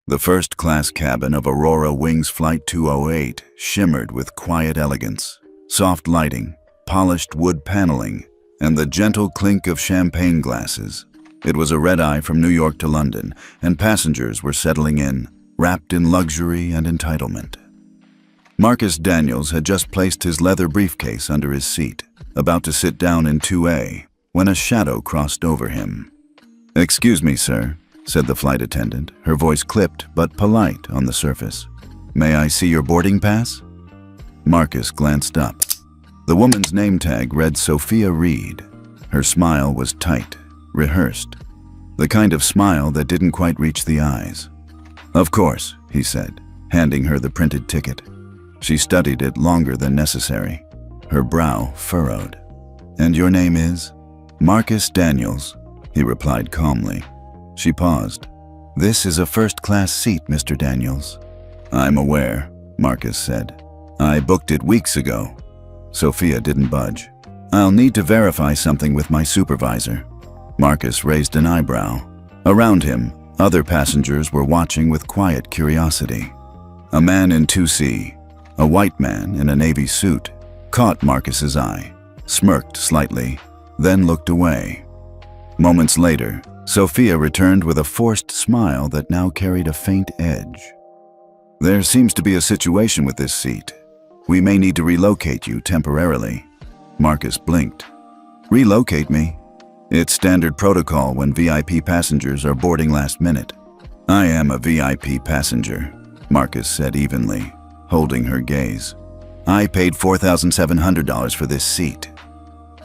The first-class cabin of Aurora Wings Flight 208 shimmered with quiet elegance, soft lighting, polished wood paneling, and the gentle clink of champagne glasses. It was a red-eye from New York to London, and passengers were settling in, wrapped in luxury and entitlement. Marcus Daniels had just placed his leather briefcase under his seat, about to sit down in 2A, when a shadow crossed over him. "Excuse me, sir," said the flight attendant, her voice clipped but polite on the surface. "May I see your boarding pass?" Marcus glanced up. The woman's name tag read Sophia Reed. Her smile was tight, rehearsed, the kind of smile that didn't quite reach the eyes. "Of course," he said, handing her the printed ticket. She studied it longer than necessary, her brow furrowed. "And your name is?" "Marcus Daniels," he replied calmly. She paused. "This is a first-class seat, Mr. Daniels." "I'm aware," Marcus said. "I booked it weeks ago." Sophia didn't budge. "I'll need to verify something with my supervisor." Marcus raised an eyebrow. Around him, other passengers were watching with quiet curiosity. A man in 2C, a white man in a navy suit, caught Marcus's eye, smirked slightly, then looked away. Moments later, Sophia returned with a forced smile that now carried a faint edge. "There seems to be a situation with this seat. We may need to relocate you temporarily." Marcus blinked. "Relocate me? It's standard protocol when VIP passengers are boarding last minute." "I am a VIP passenger," Marcus said evenly, holding her gaze. "I paid $4,700 for this seat."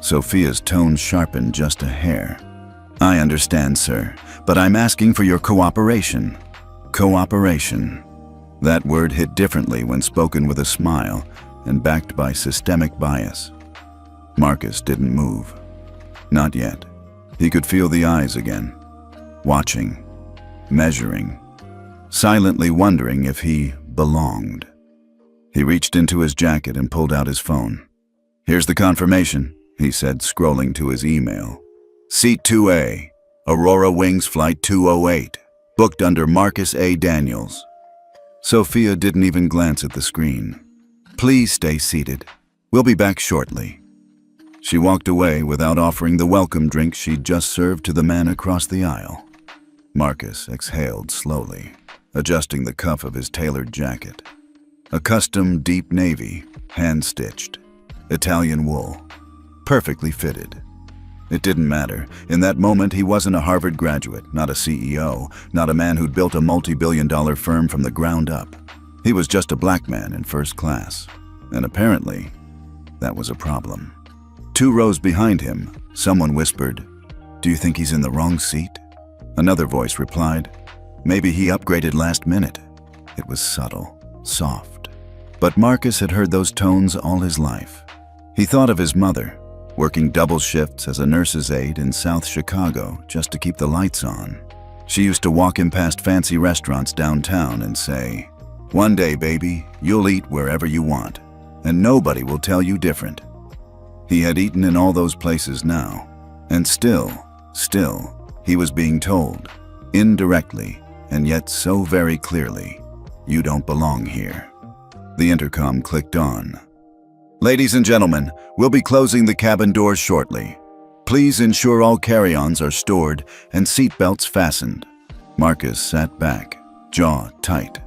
Sophia's tone sharpened just a hair. "I understand, sir, but I'm asking for your cooperation." Cooperation. That word hit differently when spoken with a smile and backed by systemic bias. Marcus didn't move. Not yet. He could feel the eyes again, watching, measuring, silently wondering if he belonged. He reached into his jacket and pulled out his phone. "Here's the confirmation," he said, scrolling to his email. "Seat 2A, Aurora Wings Flight 208, booked under Marcus A. Daniels." Sophia didn't even glance at the screen. "Please stay seated. We'll be back shortly." She walked away without offering the welcome drink she'd just served to the man across the aisle. Marcus exhaled slowly, adjusting the cuff of his tailored jacket. A custom deep navy, hand-stitched, Italian wool, perfectly fitted. It didn't matter. In that moment, he wasn't a Harvard graduate, not a CEO, not a man who'd built a multi-billion-dollar firm from the ground up. He was just a black man in first class. And apparently, that was a problem. 2 rows behind him, someone whispered, "Do you think he's in the wrong seat?" Another voice replied, "Maybe he upgraded last minute." It was subtle, soft. But Marcus had heard those tones all his life. He thought of his mother, working double shifts as a nurse's aide in South Chicago just to keep the lights on. She used to walk him past fancy restaurants downtown and say, "One day, baby, you'll eat wherever you want, and nobody will tell you different." He had eaten in all those places now, and still, he was being told, indirectly, and yet so very clearly, "You don't belong here." The intercom clicked on. "Ladies and gentlemen, we'll be closing the cabin doors shortly. Please ensure all carry-ons are stored and seatbelts fastened." Marcus sat back, jaw tight.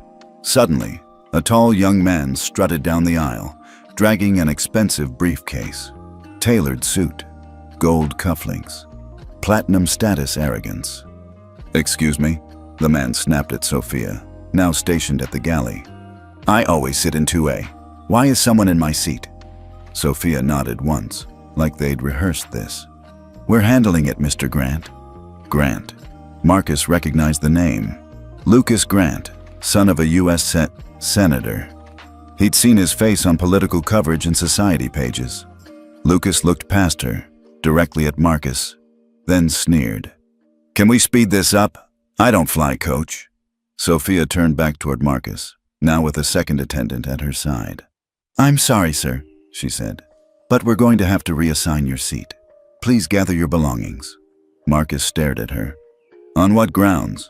Suddenly, a tall young man strutted down the aisle, dragging an expensive briefcase. Tailored suit, gold cufflinks, platinum status arrogance. "Excuse me," the man snapped at Sophia, now stationed at the galley. "I always sit in 2A. Why is someone in my seat?" Sophia nodded once, like they'd rehearsed this. "We're handling it, Mr. Grant." Grant. Marcus recognized the name. Lucas Grant, son of a U.S. senator. He'd seen his face on political coverage and society pages. Lucas looked past her, directly at Marcus, then sneered. "Can we speed this up? I don't fly, coach." Sophia turned back toward Marcus, now with a second attendant at her side. "I'm sorry, sir," she said, "but we're going to have to reassign your seat. Please gather your belongings." Marcus stared at her. "On what grounds?"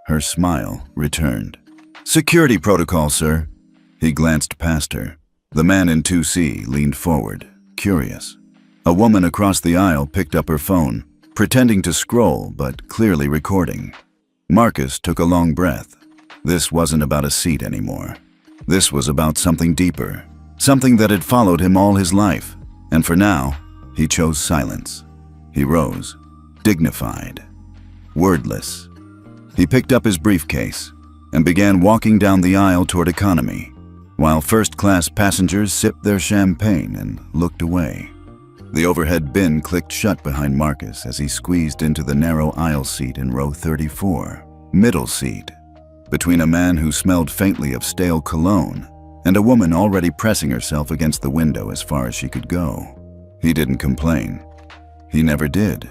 Her smile returned. "Security protocol, sir." He glanced past her. The man in 2C leaned forward, curious. A woman across the aisle picked up her phone, pretending to scroll but clearly recording. Marcus took a long breath. This wasn't about a seat anymore. This was about something deeper, something that had followed him all his life, and for now, he chose silence. He rose, dignified, wordless. He picked up his briefcase and began walking down the aisle toward economy, while first-class passengers sipped their champagne and looked away. The overhead bin clicked shut behind Marcus as he squeezed into the narrow aisle seat in row 34, middle seat, between a man who smelled faintly of stale cologne and a woman already pressing herself against the window as far as she could go. He didn't complain. He never did.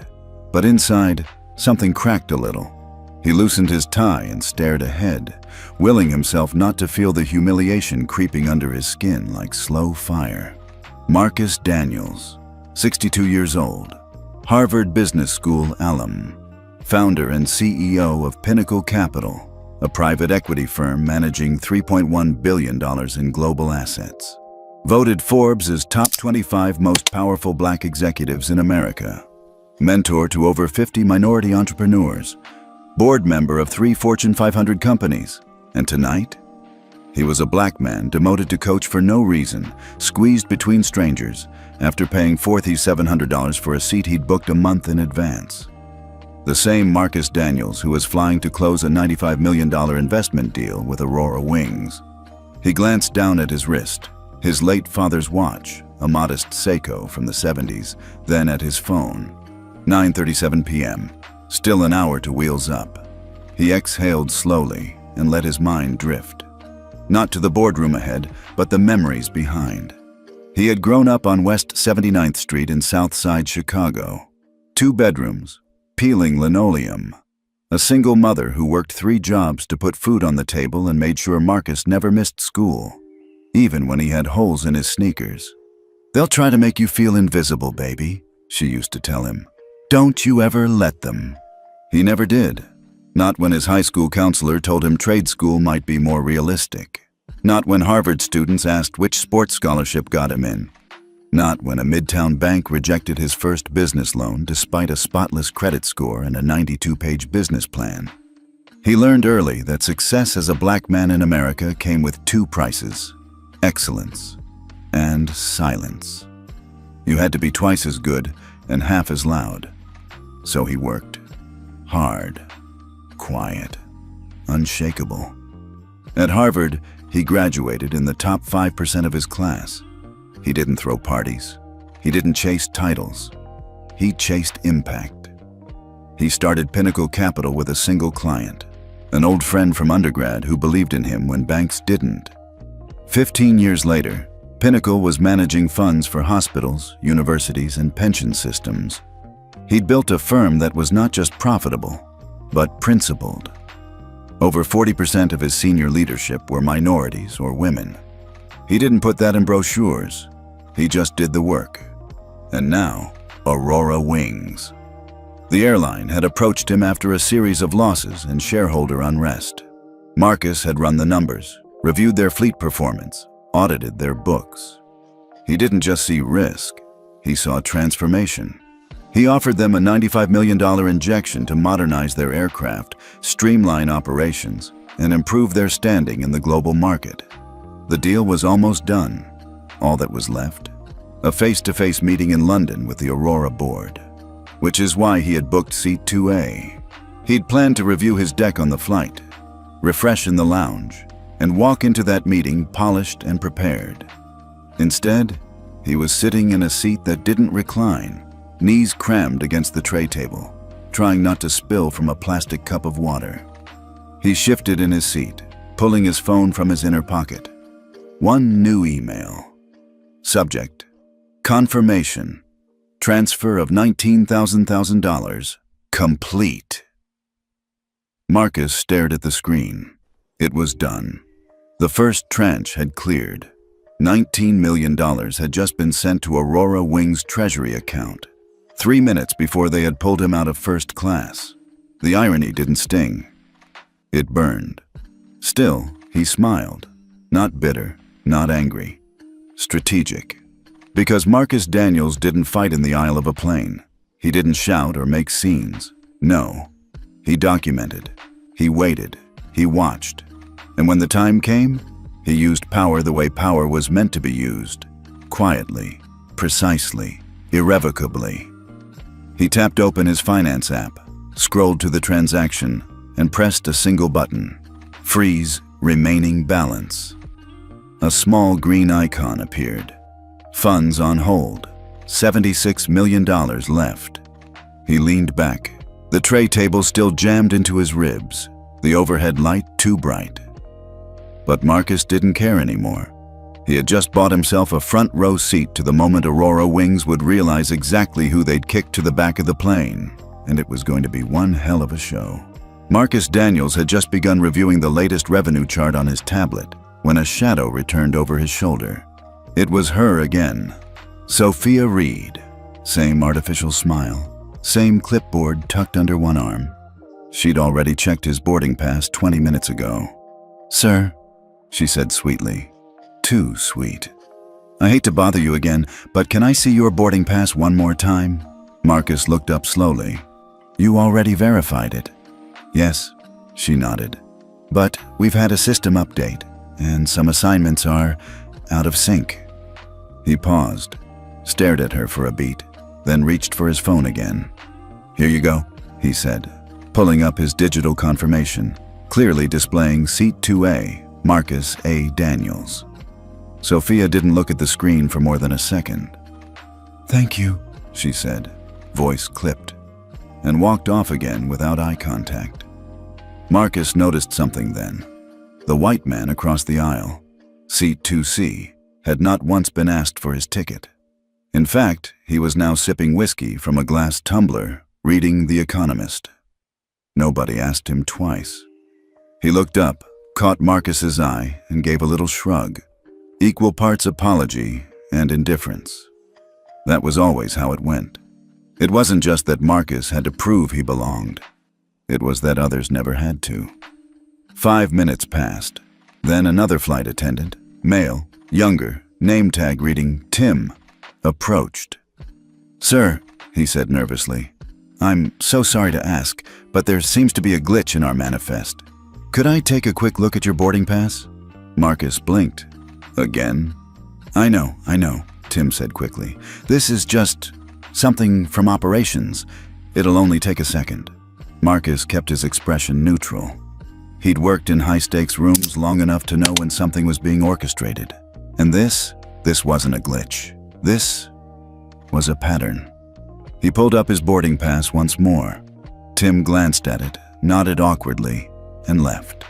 But inside, something cracked a little. He loosened his tie and stared ahead, willing himself not to feel the humiliation creeping under his skin like slow fire. Marcus Daniels, 62 years old, Harvard Business School alum, founder and CEO of Pinnacle Capital, a private equity firm managing $3.1 billion in global assets. Voted Forbes' top 25 most powerful black executives in America. Mentor to over 50 minority entrepreneurs. Board member of 3 Fortune 500 companies. And tonight, he was a black man demoted to coach for no reason, squeezed between strangers after paying $4,700 for a seat he'd booked a month in advance. The same Marcus Daniels who was flying to close a $95 million investment deal with Aurora Wings. He glanced down at his wrist, his late father's watch, a modest Seiko from the 70s, then at his phone. 9:37 p.m., still an hour to wheels up. He exhaled slowly and let his mind drift. Not to the boardroom ahead, but the memories behind. He had grown up on West 79th Street in South Side Chicago. 2 bedrooms, peeling linoleum. A single mother who worked 3 jobs to put food on the table and made sure Marcus never missed school, even when he had holes in his sneakers. "They'll try to make you feel invisible, baby," she used to tell him. "Don't you ever let them." He never did. Not when his high school counselor told him trade school might be more realistic. Not when Harvard students asked which sports scholarship got him in. Not when a Midtown bank rejected his first business loan despite a spotless credit score and a 92-page business plan. He learned early that success as a black man in America came with 2 prices: excellence and silence. You had to be twice as good and half as loud. So he worked hard, quiet, unshakable. At Harvard, he graduated in the top 5% of his class. He didn't throw parties. He didn't chase titles. He chased impact. He started Pinnacle Capital with a single client, an old friend from undergrad who believed in him when banks didn't. 15 years later, Pinnacle was managing funds for hospitals, universities, and pension systems. He'd built a firm that was not just profitable, but principled. Over 40% of his senior leadership were minorities or women. He didn't put that in brochures. He just did the work. And now, Aurora Wings. The airline had approached him after a series of losses and shareholder unrest. Marcus had run the numbers, reviewed their fleet performance, audited their books. He didn't just see risk, he saw transformation. He offered them a $95 million injection to modernize their aircraft, streamline operations, and improve their standing in the global market. The deal was almost done. All that was left? A face-to-face meeting in London with the Aurora board, which is why he had booked seat 2A. He'd planned to review his deck on the flight, refresh in the lounge, and walk into that meeting polished and prepared. Instead, he was sitting in a seat that didn't recline, knees crammed against the tray table, trying not to spill from a plastic cup of water. He shifted in his seat, pulling his phone from his inner pocket. One new email. Subject: confirmation. Transfer of $19,000 complete. Marcus stared at the screen. It was done. The first tranche had cleared. $19 million had just been sent to Aurora Wings' treasury account, 3 minutes before they had pulled him out of first class. The irony didn't sting. It burned. Still, he smiled. Not bitter, not angry. Strategic. Because Marcus Daniels didn't fight in the aisle of a plane. He didn't shout or make scenes. No. He documented. He waited. He watched. And when the time came, he used power the way power was meant to be used. Quietly, precisely, irrevocably. He tapped open his finance app, scrolled to the transaction, and pressed a single button. Freeze remaining balance. A small green icon appeared. Funds on hold. $76 million left. He leaned back. The tray table still jammed into his ribs, the overhead light too bright. But Marcus didn't care anymore. He had just bought himself a front row seat to the moment Aurora Wings would realize exactly who they'd kicked to the back of the plane, and it was going to be one hell of a show. Marcus Daniels had just begun reviewing the latest revenue chart on his tablet when a shadow returned over his shoulder. It was her again, Sophia Reed. Same artificial smile, same clipboard tucked under one arm. She'd already checked his boarding pass 20 minutes ago. "Sir," she said sweetly. Too sweet. "I hate to bother you again, but can I see your boarding pass one more time?" Marcus looked up slowly. "You already verified it." "Yes," she nodded. "But we've had a system update, and some assignments are out of sync." He paused, stared at her for a beat, then reached for his phone again. "Here you go," he said, pulling up his digital confirmation, clearly displaying Seat 2A, Marcus A. Daniels. Sophia didn't look at the screen for more than a second. "Thank you," she said, voice clipped, and walked off again without eye contact. Marcus noticed something then. The white man across the aisle, Seat 2C, had not once been asked for his ticket. In fact, he was now sipping whiskey from a glass tumbler, reading The Economist. Nobody asked him twice. He looked up, caught Marcus's eye, and gave a little shrug. Equal parts apology and indifference. That was always how it went. It wasn't just that Marcus had to prove he belonged. It was that others never had to. 5 minutes passed. Then another flight attendant, male, younger, name tag reading Tim, approached. "Sir," he said nervously, "I'm so sorry to ask, but there seems to be a glitch in our manifest. Could I take a quick look at your boarding pass?" Marcus blinked. "Again?" I know, Tim said quickly. "This is just something from operations. It'll only take a second." Marcus kept his expression neutral. He'd worked in high-stakes rooms long enough to know when something was being orchestrated. And this wasn't a glitch. This was a pattern. He pulled up his boarding pass once more. Tim glanced at it, nodded awkwardly, and left.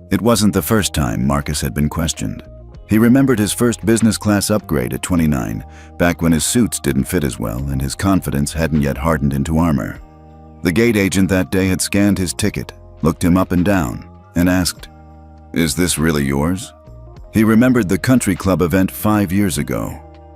It wasn't the first time Marcus had been questioned. He remembered his first business class upgrade at 29, back when his suits didn't fit as well and his confidence hadn't yet hardened into armor. The gate agent that day had scanned his ticket, looked him up and down, and asked, "Is this really yours?" He remembered the country club event 5 years ago,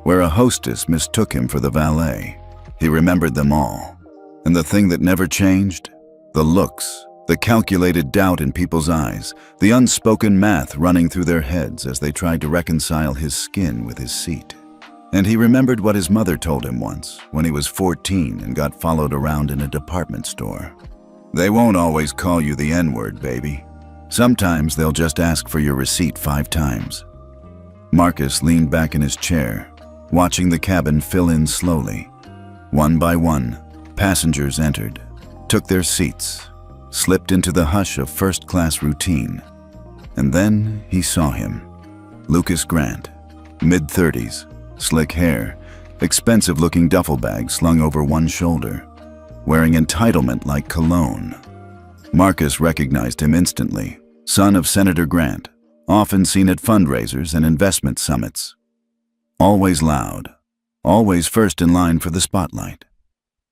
where a hostess mistook him for the valet. He remembered them all. And the thing that never changed? The looks, the calculated doubt in people's eyes, the unspoken math running through their heads as they tried to reconcile his skin with his seat. And he remembered what his mother told him once, when he was 14 and got followed around in a department store. "They won't always call you the N-word, baby. Sometimes they'll just ask for your receipt 5 times. Marcus leaned back in his chair, watching the cabin fill in slowly. One by one, passengers entered, took their seats, slipped into the hush of first-class routine. And then he saw him. Lucas Grant, mid-30s, slick hair, expensive-looking duffel bag slung over one shoulder, wearing entitlement like cologne. Marcus recognized him instantly, son of Senator Grant, often seen at fundraisers and investment summits. Always loud, always first in line for the spotlight.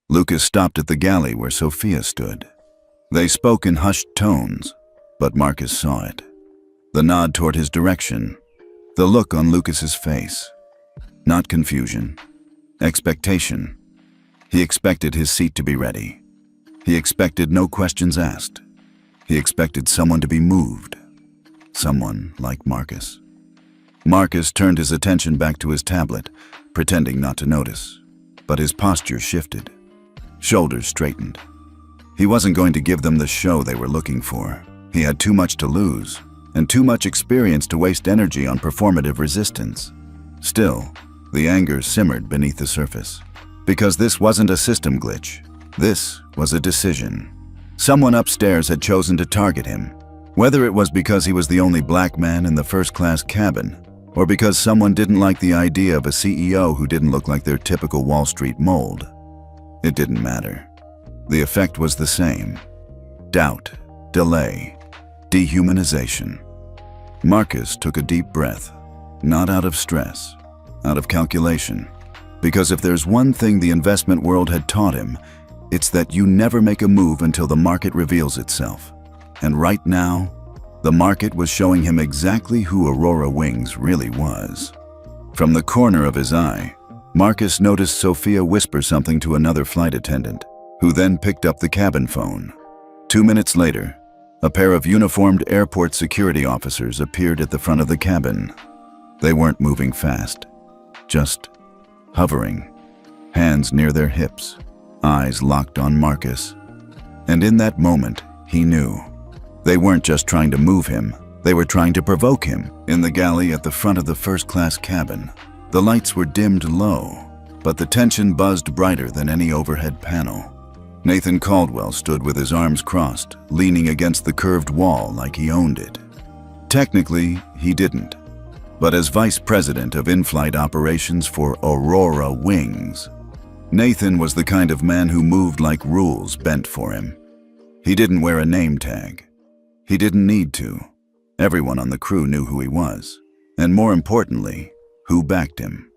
Lucas stopped at the galley where Sophia stood. They spoke in hushed tones, but Marcus saw it. The nod toward his direction, the look on Lucas's face. Not confusion, expectation. He expected his seat to be ready. He expected no questions asked. He expected someone to be moved. Someone like Marcus. Marcus turned his attention back to his tablet, pretending not to notice. But his posture shifted. Shoulders straightened. He wasn't going to give them the show they were looking for. He had too much to lose, and too much experience to waste energy on performative resistance. Still, the anger simmered beneath the surface. Because this wasn't a system glitch. This was a decision. Someone upstairs had chosen to target him. Whether it was because he was the only black man in the first-class cabin, or because someone didn't like the idea of a CEO who didn't look like their typical Wall Street mold. It didn't matter. The effect was the same. Doubt, delay, dehumanization. Marcus took a deep breath, not out of stress, out of calculation. Because if there's one thing the investment world had taught him, it's that you never make a move until the market reveals itself. And right now, the market was showing him exactly who Aurora Wings really was. From the corner of his eye, Marcus noticed Sophia whisper something to another flight attendant, who then picked up the cabin phone. 2 minutes later, a pair of uniformed airport security officers appeared at the front of the cabin. They weren't moving fast, just hovering, hands near their hips, eyes locked on Marcus. And in that moment, he knew. They weren't just trying to move him, they were trying to provoke him. In the galley at the front of the first-class cabin, the lights were dimmed low, but the tension buzzed brighter than any overhead panel. Nathan Caldwell stood with his arms crossed, leaning against the curved wall like he owned it. Technically, he didn't. But as vice president of in-flight operations for Aurora Wings, Nathan was the kind of man who moved like rules bent for him. He didn't wear a name tag. He didn't need to. Everyone on the crew knew who he was, and more importantly, who backed him.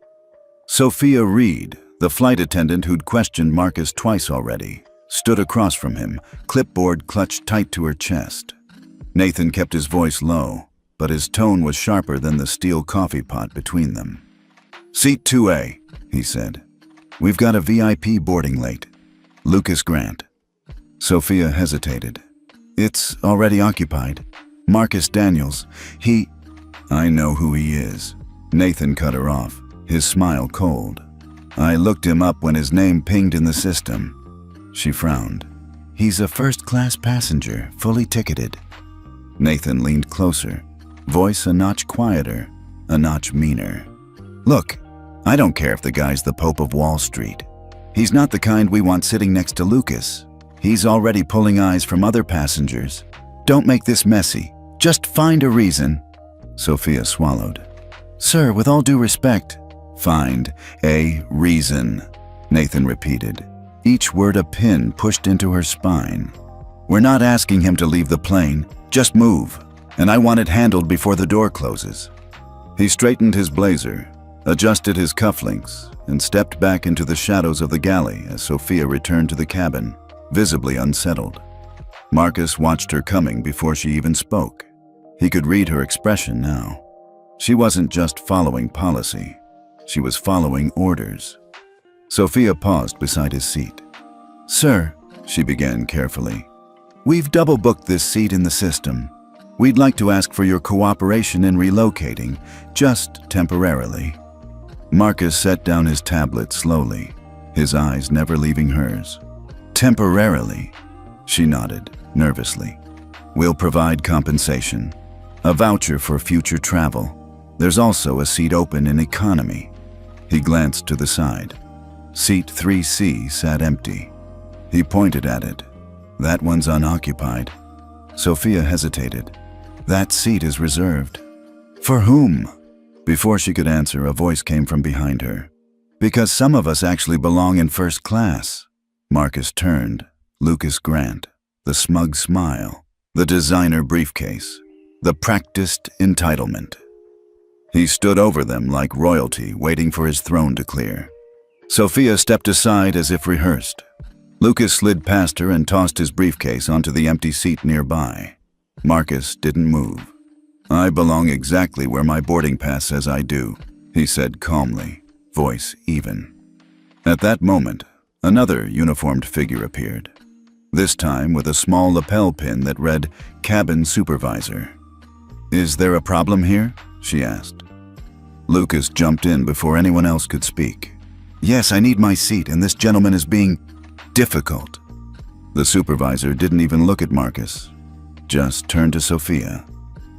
Sophia Reed, the flight attendant who'd questioned Marcus twice already, stood across from him, clipboard clutched tight to her chest. Nathan kept his voice low, but his tone was sharper than the steel coffee pot between them. "Seat 2A, he said. "We've got a VIP boarding late. Lucas Grant." Sophia hesitated. "It's already occupied. Marcus Daniels, he—" "I know who he is." Nathan cut her off, his smile cold. "I looked him up when his name pinged in the system." She frowned. "He's a first-class passenger, fully ticketed." Nathan leaned closer, voice a notch quieter, a notch meaner. "Look, I don't care if the guy's the Pope of Wall Street. He's not the kind we want sitting next to Lucas. He's already pulling eyes from other passengers. Don't make this messy. Just find a reason." Sophia swallowed. "Sir, with all due respect—" "Find a reason," Nathan repeated, each word a pin pushed into her spine. "We're not asking him to leave the plane. Just move. And I want it handled before the door closes." He straightened his blazer, adjusted his cufflinks, and stepped back into the shadows of the galley as Sophia returned to the cabin, visibly unsettled. Marcus watched her coming before she even spoke. He could read her expression now. She wasn't just following policy. She was following orders. Sophia paused beside his seat. "Sir," she began carefully, "we've double-booked this seat in the system. We'd like to ask for your cooperation in relocating, just temporarily." Marcus set down his tablet slowly, his eyes never leaving hers. "Temporarily?" She nodded, nervously. "We'll provide compensation, a voucher for future travel. There's also a seat open in economy." He glanced to the side. Seat 3C sat empty. He pointed at it. "That one's unoccupied." Sophia hesitated. "That seat is reserved." "For whom?" Before she could answer, a voice came from behind her. "Because some of us actually belong in first class." Marcus turned. Lucas Grant, the smug smile, the designer briefcase, the practiced entitlement. He stood over them like royalty, waiting for his throne to clear. Sophia stepped aside as if rehearsed. Lucas slid past her and tossed his briefcase onto the empty seat nearby. Marcus didn't move. "I belong exactly where my boarding pass says I do," he said calmly, voice even. At that moment, another uniformed figure appeared. this time with a small lapel pin that read Cabin Supervisor. "Is there a problem here?" she asked. Lucas jumped in before anyone else could speak. "Yes, I need my seat, and this gentleman is being difficult." The supervisor didn't even look at Marcus, just turned to Sophia.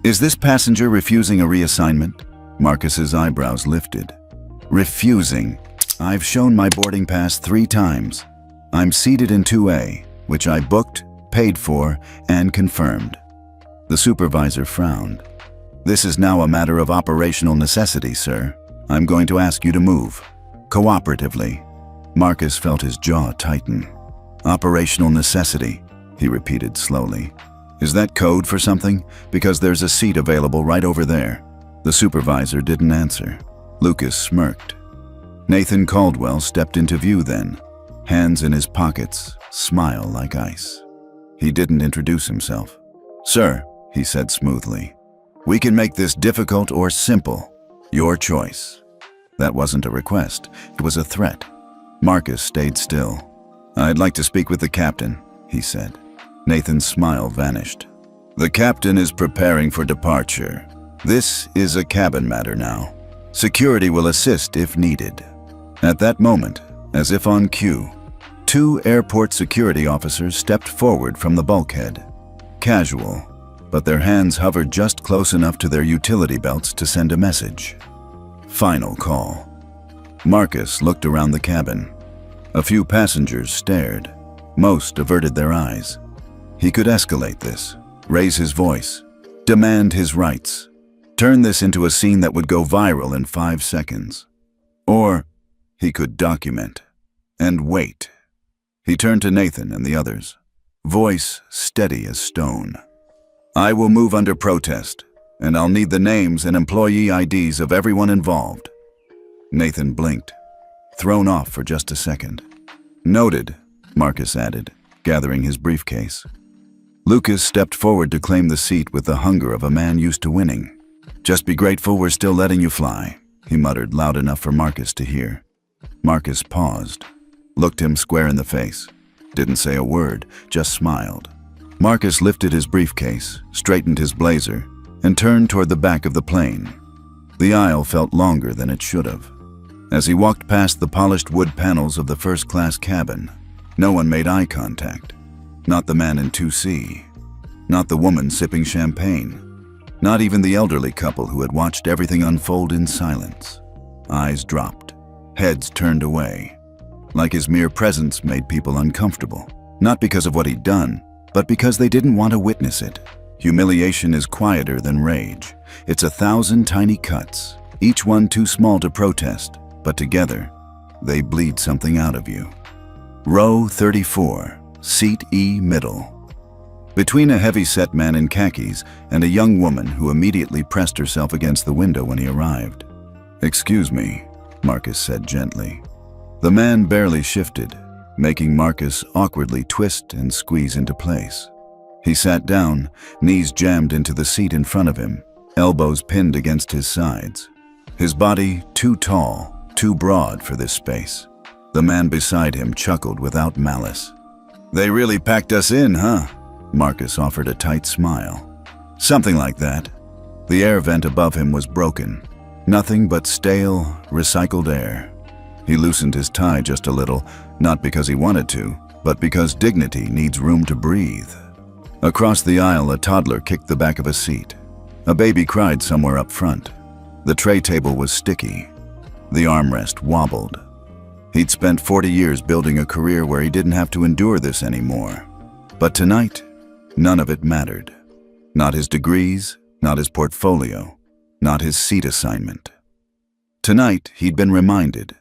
"Is this passenger refusing a reassignment?" Marcus's eyebrows lifted. "Refusing? I've shown my boarding pass 3 times. I'm seated in 2A, which I booked, paid for, and confirmed." The supervisor frowned. "This is now a matter of operational necessity, sir. I'm going to ask you to move. Cooperatively." Marcus felt his jaw tighten. "Operational necessity," he repeated slowly. "Is that code for something? Because there's a seat available right over there." The supervisor didn't answer. Lucas smirked. Nathan Caldwell stepped into view then, hands in his pockets, smile like ice. He didn't introduce himself. "Sir," he said smoothly, "we can make this difficult or simple. Your choice." That wasn't a request, it was a threat. Marcus stayed still. "I'd like to speak with the captain," he said. Nathan's smile vanished. "The captain is preparing for departure. This is a cabin matter now. Security will assist if needed." At that moment, as if on cue, 2 airport security officers stepped forward from the bulkhead. Casual, but their hands hovered just close enough to their utility belts to send a message. Final call. Marcus looked around the cabin. A few passengers stared. Most averted their eyes. He could escalate this, raise his voice, demand his rights, turn this into a scene that would go viral in 5 seconds. Or he could document and wait. He turned to Nathan and the others, voice steady as stone. "I will move under protest, and I'll need the names and employee IDs of everyone involved." Nathan blinked, thrown off for just a second. "Noted," Marcus added, gathering his briefcase. Lucas stepped forward to claim the seat with the hunger of a man used to winning. "Just be grateful we're still letting you fly," he muttered loud enough for Marcus to hear. Marcus paused, looked him square in the face, didn't say a word, just smiled. Marcus lifted his briefcase, straightened his blazer, and turned toward the back of the plane. The aisle felt longer than it should have. As he walked past the polished wood panels of the first-class cabin, no one made eye contact. Not the man in 2C, not the woman sipping champagne, not even the elderly couple who had watched everything unfold in silence. Eyes dropped, heads turned away, like his mere presence made people uncomfortable, not because of what he'd done, but because they didn't want to witness it. Humiliation is quieter than rage. It's 1,000 tiny cuts, each one too small to protest, but together, they bleed something out of you. Row 34, seat E middle. Between a heavy-set man in khakis and a young woman who immediately pressed herself against the window when he arrived. "Excuse me," Marcus said gently. The man barely shifted, making Marcus awkwardly twist and squeeze into place. He sat down, knees jammed into the seat in front of him, elbows pinned against his sides. His body too tall, too broad for this space. The man beside him chuckled without malice. "They really packed us in, huh?" Marcus offered a tight smile. "Something like that." The air vent above him was broken. Nothing but stale, recycled air. He loosened his tie just a little, not because he wanted to, but because dignity needs room to breathe. Across the aisle, a toddler kicked the back of a seat. A baby cried somewhere up front. The tray table was sticky. The armrest wobbled. He'd spent 40 years building a career where he didn't have to endure this anymore. But tonight, none of it mattered. Not his degrees, not his portfolio, not his seat assignment. Tonight, he'd been reminded,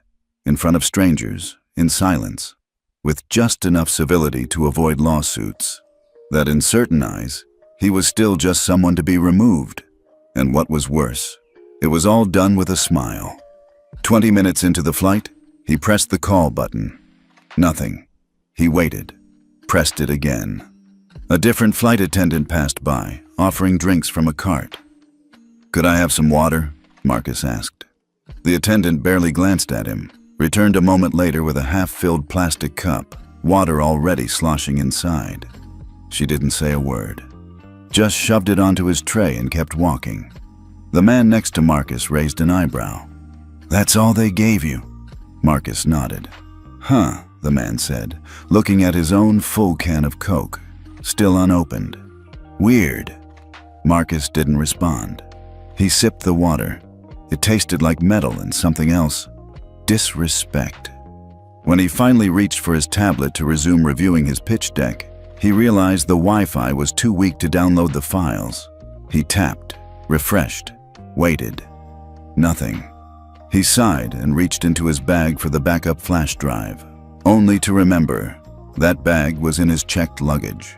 in front of strangers, in silence, with just enough civility to avoid lawsuits, that in certain eyes, he was still just someone to be removed. And what was worse, it was all done with a smile. 20 minutes into the flight, he pressed the call button. Nothing. He waited, pressed it again. A different flight attendant passed by, offering drinks from a cart. "Could I have some water?" Marcus asked. The attendant barely glanced at him, returned a moment later with a half-filled plastic cup. water already sloshing inside. She didn't say a word, just shoved it onto his tray and kept walking. The man next to Marcus raised an eyebrow. "That's all they gave you?" Marcus nodded. "Huh," the man said, looking at his own full can of Coke, still unopened. "Weird." Marcus didn't respond. He sipped the water. It tasted like metal and something else. Disrespect. When he finally reached for his tablet to resume reviewing his pitch deck, he realized the Wi-Fi was too weak to download the files. He tapped, refreshed, waited. Nothing. He sighed and reached into his bag for the backup flash drive, only to remember that bag was in his checked luggage.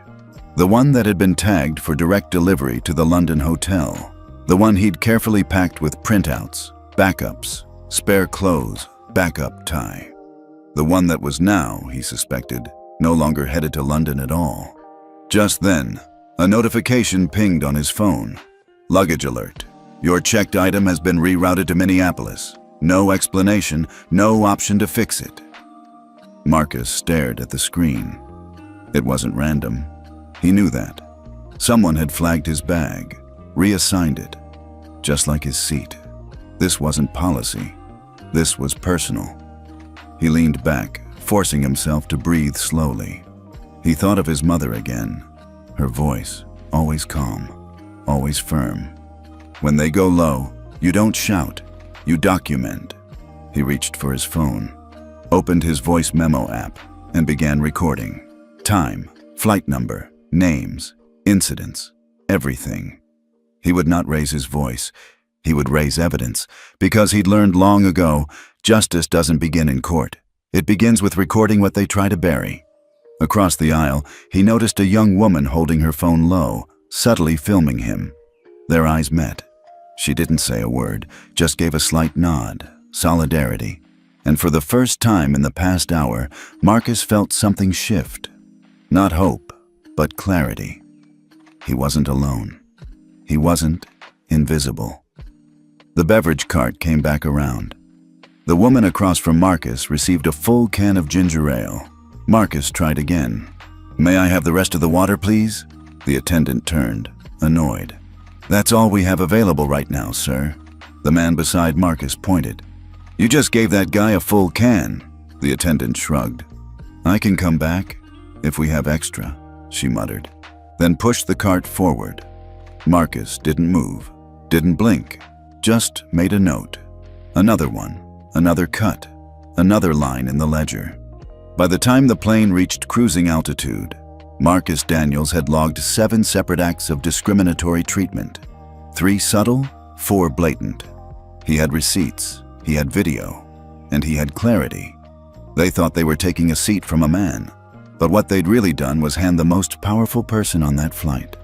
The one that had been tagged for direct delivery to the London hotel. The one he'd carefully packed with printouts, backups, spare clothes, backup tie. The one that was now, he suspected, no longer headed to London at all. Just then, a notification pinged on his phone. "Luggage alert. Your checked item has been rerouted to Minneapolis. No explanation, no option to fix it." Marcus stared at the screen. It wasn't random. He knew that. Someone had flagged his bag, reassigned it, just like his seat. This wasn't policy. This was personal. He leaned back, forcing himself to breathe slowly. He thought of his mother again. Her voice, always calm, always firm. "When they go low, you don't shout, you document." He reached for his phone, opened his voice memo app, and began recording. Time, flight number, names, incidents, everything. He would not raise his voice. He would raise evidence, because he'd learned long ago, justice doesn't begin in court. It begins with recording what they try to bury. Across the aisle, he noticed a young woman holding her phone low, subtly filming him. Their eyes met. She didn't say a word, just gave a slight nod, solidarity. And for the first time in the past hour, Marcus felt something shift. Not hope, but clarity. He wasn't alone. He wasn't invisible. The beverage cart came back around. The woman across from Marcus received a full can of ginger ale. Marcus tried again. "May I have the rest of the water, please?" The attendant turned, annoyed. "That's all we have available right now, sir." The man beside Marcus pointed. "You just gave that guy a full can." The attendant shrugged. "I can come back if we have extra," she muttered, then pushed the cart forward. Marcus didn't move, didn't blink, just made a note. Another one, another cut, another line in the ledger. By the time the plane reached cruising altitude, Marcus Daniels had logged 7 separate acts of discriminatory treatment. 3 subtle, 4 blatant. He had receipts, he had video, and he had clarity. They thought they were taking a seat from a man, but what they'd really done was hand the most powerful person on that flight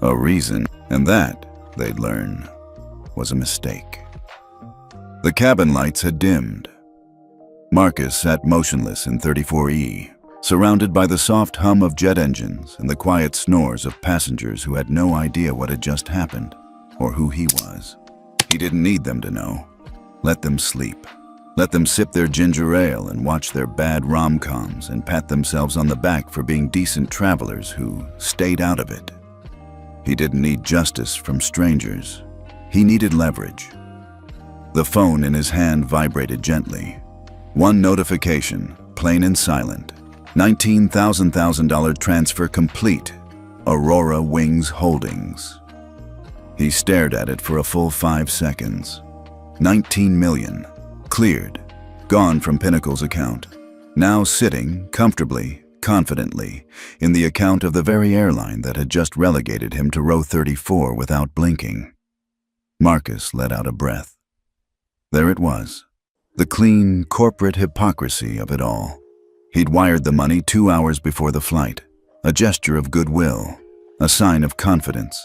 a reason, and that, they'd learn, was a mistake. The cabin lights had dimmed. Marcus sat motionless in 34E, surrounded by the soft hum of jet engines and the quiet snores of passengers who had no idea what had just happened, or who he was. He didn't need them to know. Let them sleep. Let them sip their ginger ale and watch their bad rom-coms and pat themselves on the back for being decent travelers who stayed out of it. He didn't need justice from strangers. He needed leverage. The phone in his hand vibrated gently. One notification, plain and silent. $19,000 transfer complete. Aurora Wings Holdings. He stared at it for a full 5 seconds. 19 million. Cleared. Gone from Pinnacle's account. Now sitting, comfortably, confidently, in the account of the very airline that had just relegated him to row 34 without blinking. Marcus let out a breath. There it was. The clean, corporate hypocrisy of it all. He'd wired the money 2 hours before the flight. A gesture of goodwill. A sign of confidence.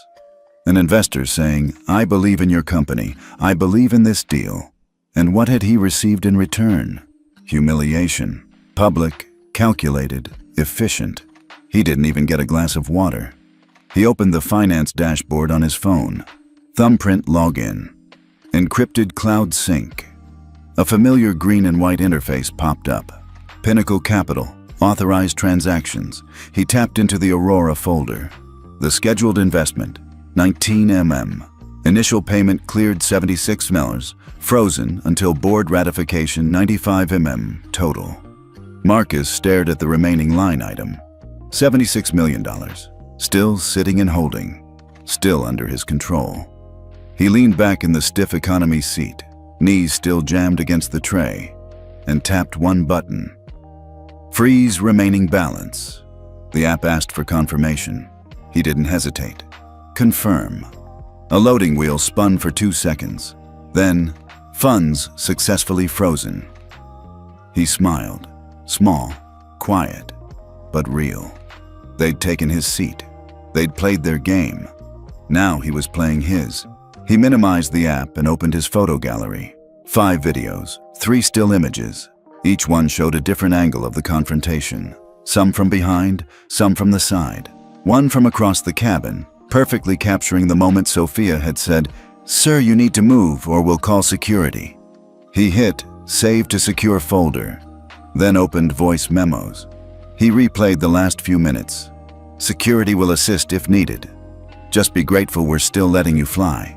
An investor saying, "I believe in your company. I believe in this deal." And what had he received in return? Humiliation. Public, calculated, efficient. He didn't even get a glass of water. He opened the finance dashboard on his phone. Thumbprint login. Encrypted cloud sync. A familiar green and white interface popped up. Pinnacle Capital, Authorized transactions. He tapped into the Aurora folder. The scheduled investment, 19 mm. Initial payment cleared $76, frozen until board ratification 95 mm total. Marcus stared at the remaining line item. $76 million. Still sitting and holding. Still under his control. He leaned back in the stiff economy seat, knees still jammed against the tray, and tapped one button. Freeze remaining balance. The app asked for confirmation. He didn't hesitate. Confirm. A loading wheel spun for 2 seconds. Then, funds successfully frozen. He smiled. Small, quiet, but real. They'd taken his seat. They'd played their game. Now he was playing his. He minimized the app and opened his photo gallery. 5 videos, 3 still images. Each one showed a different angle of the confrontation. Some from behind, some from the side. One from across the cabin, perfectly capturing the moment Sophia had said, "Sir, you need to move or we'll call security." He hit Save to Secure folder, then opened voice memos. He replayed the last few minutes. "Security will assist if needed. Just be grateful we're still letting you fly.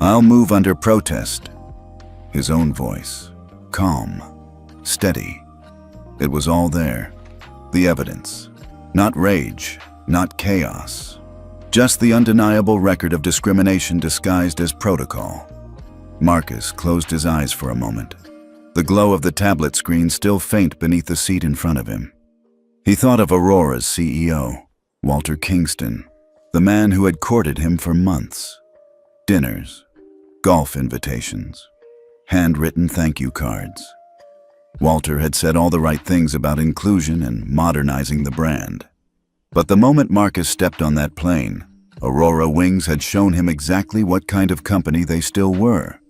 I'll move under protest." His own voice, calm, steady. It was all there. The evidence. Not rage, not chaos. Just the undeniable record of discrimination disguised as protocol. Marcus closed his eyes for a moment. The glow of the tablet screen still faint beneath the seat in front of him. He thought of Aurora's CEO, Walter Kingston, the man who had courted him for months. Dinners, golf invitations, handwritten thank you cards. Walter had said all the right things about inclusion and modernizing the brand. But the moment Marcus stepped on that plane, Aurora Wings had shown him exactly what kind of company they still were.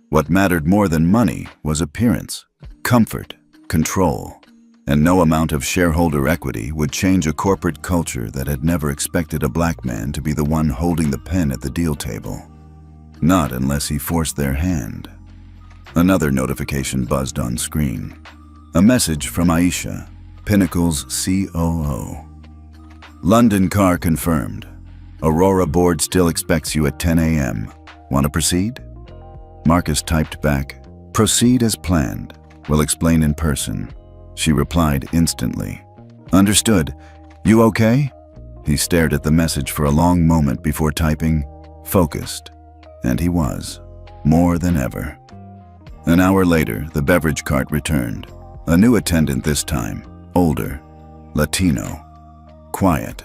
What mattered more than money was appearance, comfort, control. And no amount of shareholder equity would change a corporate culture that had never expected a black man to be the one holding the pen at the deal table. Not unless he forced their hand. Another notification buzzed on screen. A message from Aisha, Pinnacle's COO. London car confirmed. Aurora board still expects you at 10 a.m. Want to proceed? Marcus typed back, "Proceed as planned. We'll explain in person." She replied instantly. "Understood. You okay?" He stared at the message for a long moment before typing, "Focused." And he was, more than ever. An hour later, the beverage cart returned. A new attendant this time, older, Latino, quiet.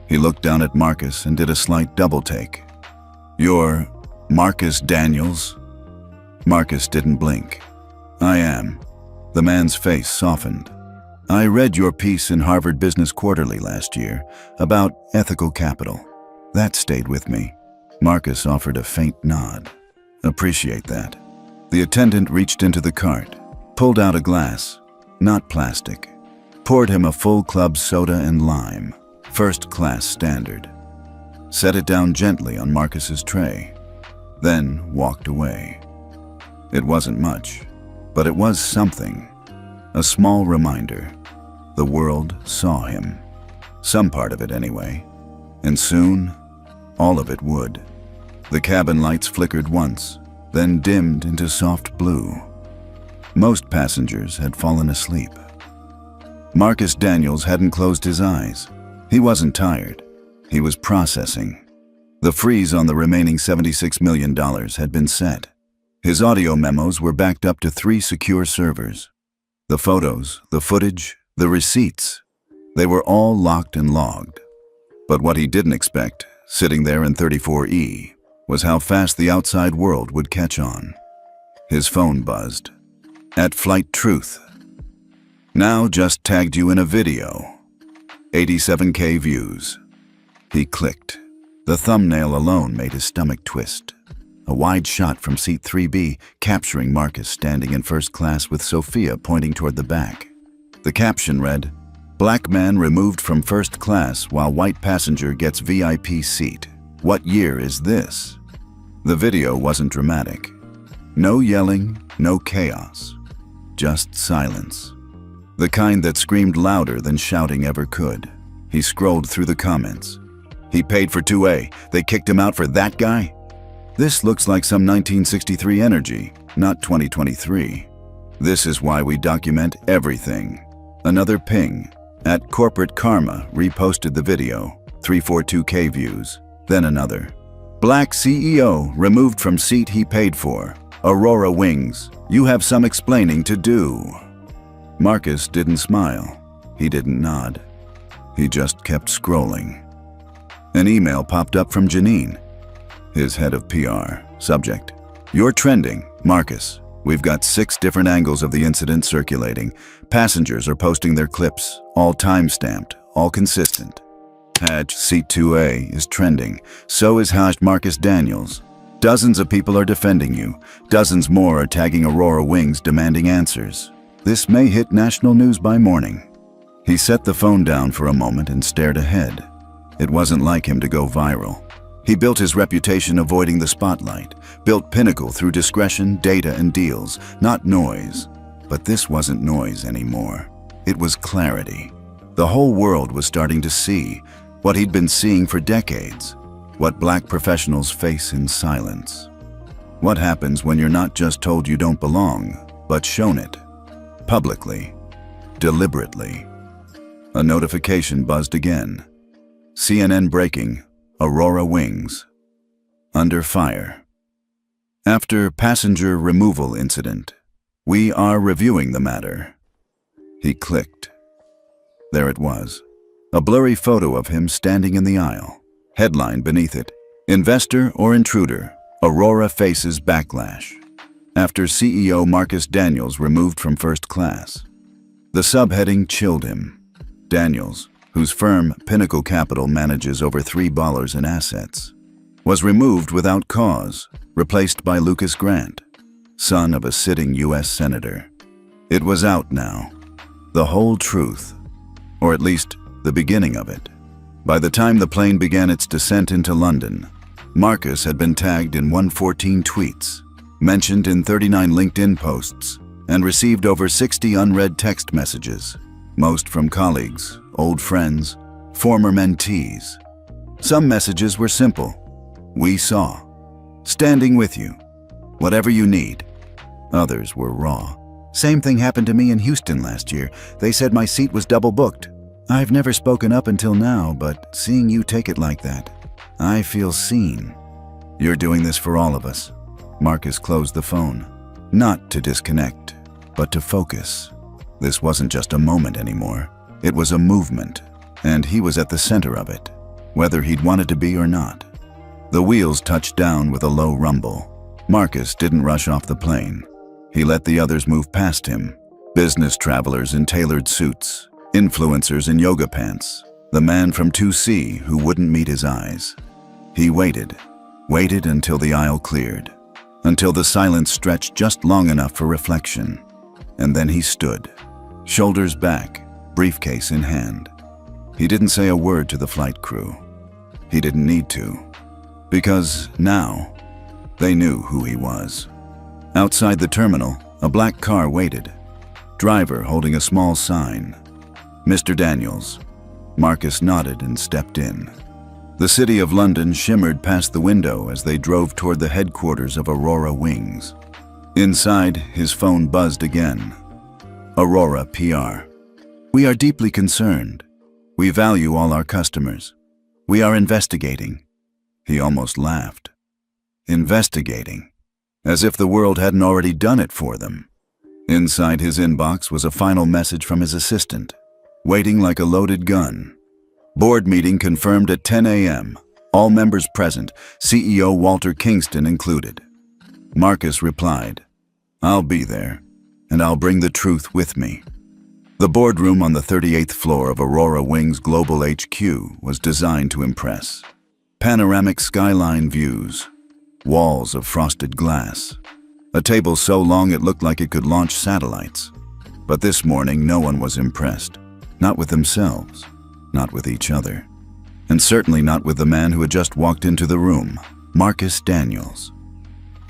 He looked down at Marcus and did a slight double take. "You're Marcus Daniels?" Marcus didn't blink. "I am." The man's face softened. "I read your piece in Harvard Business Quarterly last year about ethical capital. That stayed with me." Marcus offered a faint nod. "Appreciate that." The attendant reached into the cart, pulled out a glass, not plastic, poured him a full club soda and lime, first-class standard. Set it down gently on Marcus's tray, then walked away. It wasn't much, but it was something. A small reminder. The world saw him. Some part of it anyway. And soon, all of it would. The cabin lights flickered once, then dimmed into soft blue. Most passengers had fallen asleep. Marcus Daniels hadn't closed his eyes. He wasn't tired. He was processing. The freeze on the remaining $76 million had been set. His audio memos were backed up to 3 secure servers. The photos, the footage, the receipts, they were all locked and logged. But what he didn't expect, sitting there in 34E, was how fast the outside world would catch on. His phone buzzed. "At Flight Truth. Now just tagged you in a video. 87K views." He clicked. The thumbnail alone made his stomach twist. A wide shot from seat 3B, capturing Marcus standing in first class with Sophia pointing toward the back. The caption read, "Black man removed from first class while white passenger gets VIP seat. What year is this?" The video wasn't dramatic. No yelling, no chaos. Just silence. The kind that screamed louder than shouting ever could. He scrolled through the comments. He paid for 2A. They kicked him out for that guy? This looks like some 1963 energy, not 2023. This is why we document everything. Another ping. At Corporate Karma reposted the video, 342K views. Then another. Black CEO removed from seat he paid for. Aurora Wings, you have some explaining to do. Marcus didn't smile. He didn't nod. He just kept scrolling. An email popped up from Janine, his head of PR. Subject: You're trending, Marcus. We've got 6 different angles of the incident circulating. Passengers are posting their clips, all time-stamped, all consistent. Hatch Seat 2A is trending. So is Haj Marcus Daniels. Dozens of people are defending you. Dozens more are tagging Aurora Wings demanding answers. This may hit national news by morning. He set the phone down for a moment and stared ahead. It wasn't like him to go viral. He built his reputation avoiding the spotlight, built Pinnacle through discretion, data, and deals, not noise. But this wasn't noise anymore. It was clarity. The whole world was starting to see what he'd been seeing for decades, what black professionals face in silence. What happens when you're not just told you don't belong, but shown it, publicly, deliberately. A notification buzzed again. CNN breaking. Aurora Wings under fire. After passenger removal incident, we are reviewing the matter. He clicked. There it was, a blurry photo of him standing in the aisle. Headline beneath it: Investor or intruder, Aurora faces backlash. After CEO Marcus Daniels removed from first class. The subheading chilled him. Daniels, whose firm Pinnacle Capital manages over $3 billion in assets, was removed without cause, replaced by Lucas Grant, son of a sitting U.S. senator. It was out now, the whole truth, or at least the beginning of it. By the time the plane began its descent into London, Marcus had been tagged in 114 tweets, mentioned in 39 LinkedIn posts, and received over 60 unread text messages, most from colleagues, old friends, former mentees. Some messages were simple. We saw. Standing with you. Whatever you need. Others were raw. Same thing happened to me in Houston last year. They said my seat was double booked. I've never spoken up until now, but seeing you take it like that, I feel seen. You're doing this for all of us. Marcus closed the phone. Not to disconnect, but to focus. This wasn't just a moment anymore. It was a movement, and he was at the center of it, whether he'd wanted to be or not. The wheels touched down with a low rumble. Marcus didn't rush off the plane. He let the others move past him. Business travelers in tailored suits, influencers in yoga pants, the man from 2C who wouldn't meet his eyes. He waited until the aisle cleared, until the silence stretched just long enough for reflection. And then he stood, shoulders back, briefcase in hand. He didn't say a word to the flight crew. He didn't need to, because now they knew who he was. Outside the terminal, a black car waited, driver holding a small sign. Mr. Daniels. Marcus nodded and stepped in. The city of London shimmered past the window as they drove toward the headquarters of Aurora Wings. Inside, his phone buzzed again. Aurora PR. We are deeply concerned. We value all our customers. We are investigating. He almost laughed. Investigating. As if the world hadn't already done it for them. Inside his inbox was a final message from his assistant, waiting like a loaded gun. Board meeting confirmed at 10 a.m. All members present, CEO Walter Kingston included. Marcus replied, I'll be there, and I'll bring the truth with me. The boardroom on the 38th floor of Aurora Wings Global HQ was designed to impress. Panoramic skyline views, walls of frosted glass, a table so long it looked like it could launch satellites. But this morning no one was impressed, not with themselves, not with each other, and certainly not with the man who had just walked into the room, Marcus Daniels.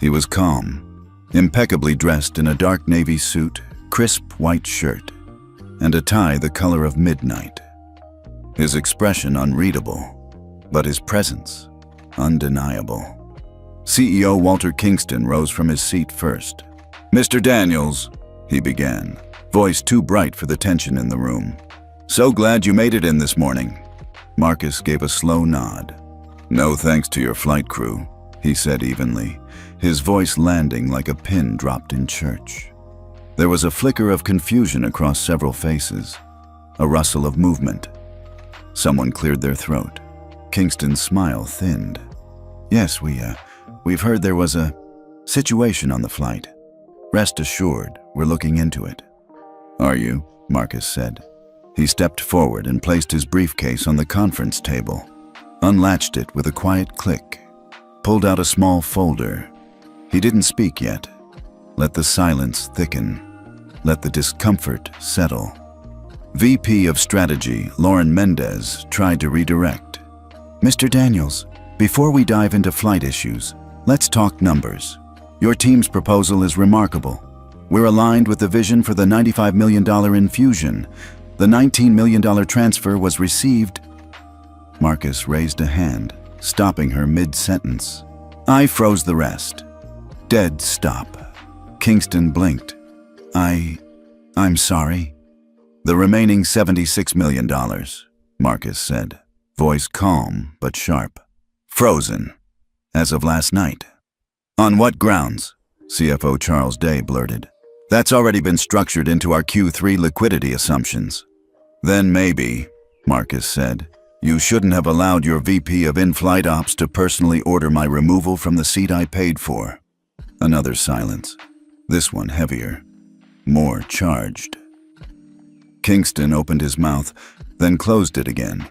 He was calm, impeccably dressed in a dark navy suit, crisp white shirt, and a tie the color of midnight. His expression unreadable, but his presence undeniable. CEO Walter Kingston rose from his seat first. "Mr. Daniels," he began, voice too bright for the tension in the room. "So glad you made it in this morning." Marcus gave a slow nod. "No thanks to your flight crew," he said evenly, his voice landing like a pin dropped in church. There was a flicker of confusion across several faces, a rustle of movement. Someone cleared their throat. Kingston's smile thinned. "Yes, we've heard there was a situation on the flight. Rest assured, we're looking into it." "Are you?" Marcus said. He stepped forward and placed his briefcase on the conference table, unlatched it with a quiet click, pulled out a small folder. He didn't speak yet. Let the silence thicken. Let the discomfort settle. VP of Strategy Lauren Mendez tried to redirect. "Mr. Daniels, before we dive into flight issues, let's talk numbers. Your team's proposal is remarkable. We're aligned with the vision for the $95 million infusion. The $19 million transfer was received." Marcus raised a hand, stopping her mid-sentence. I froze the rest. Dead stop. Kingston blinked. I'm sorry." "The remaining $76 million, Marcus said, voice calm but sharp. "Frozen, as of last night." "On what grounds?" CFO Charles Day blurted. "That's already been structured into our Q3 liquidity assumptions." "Then maybe," Marcus said, "you shouldn't have allowed your VP of in-flight ops to personally order my removal from the seat I paid for." Another silence. This one heavier, more charged. Kingston opened his mouth, then closed it again.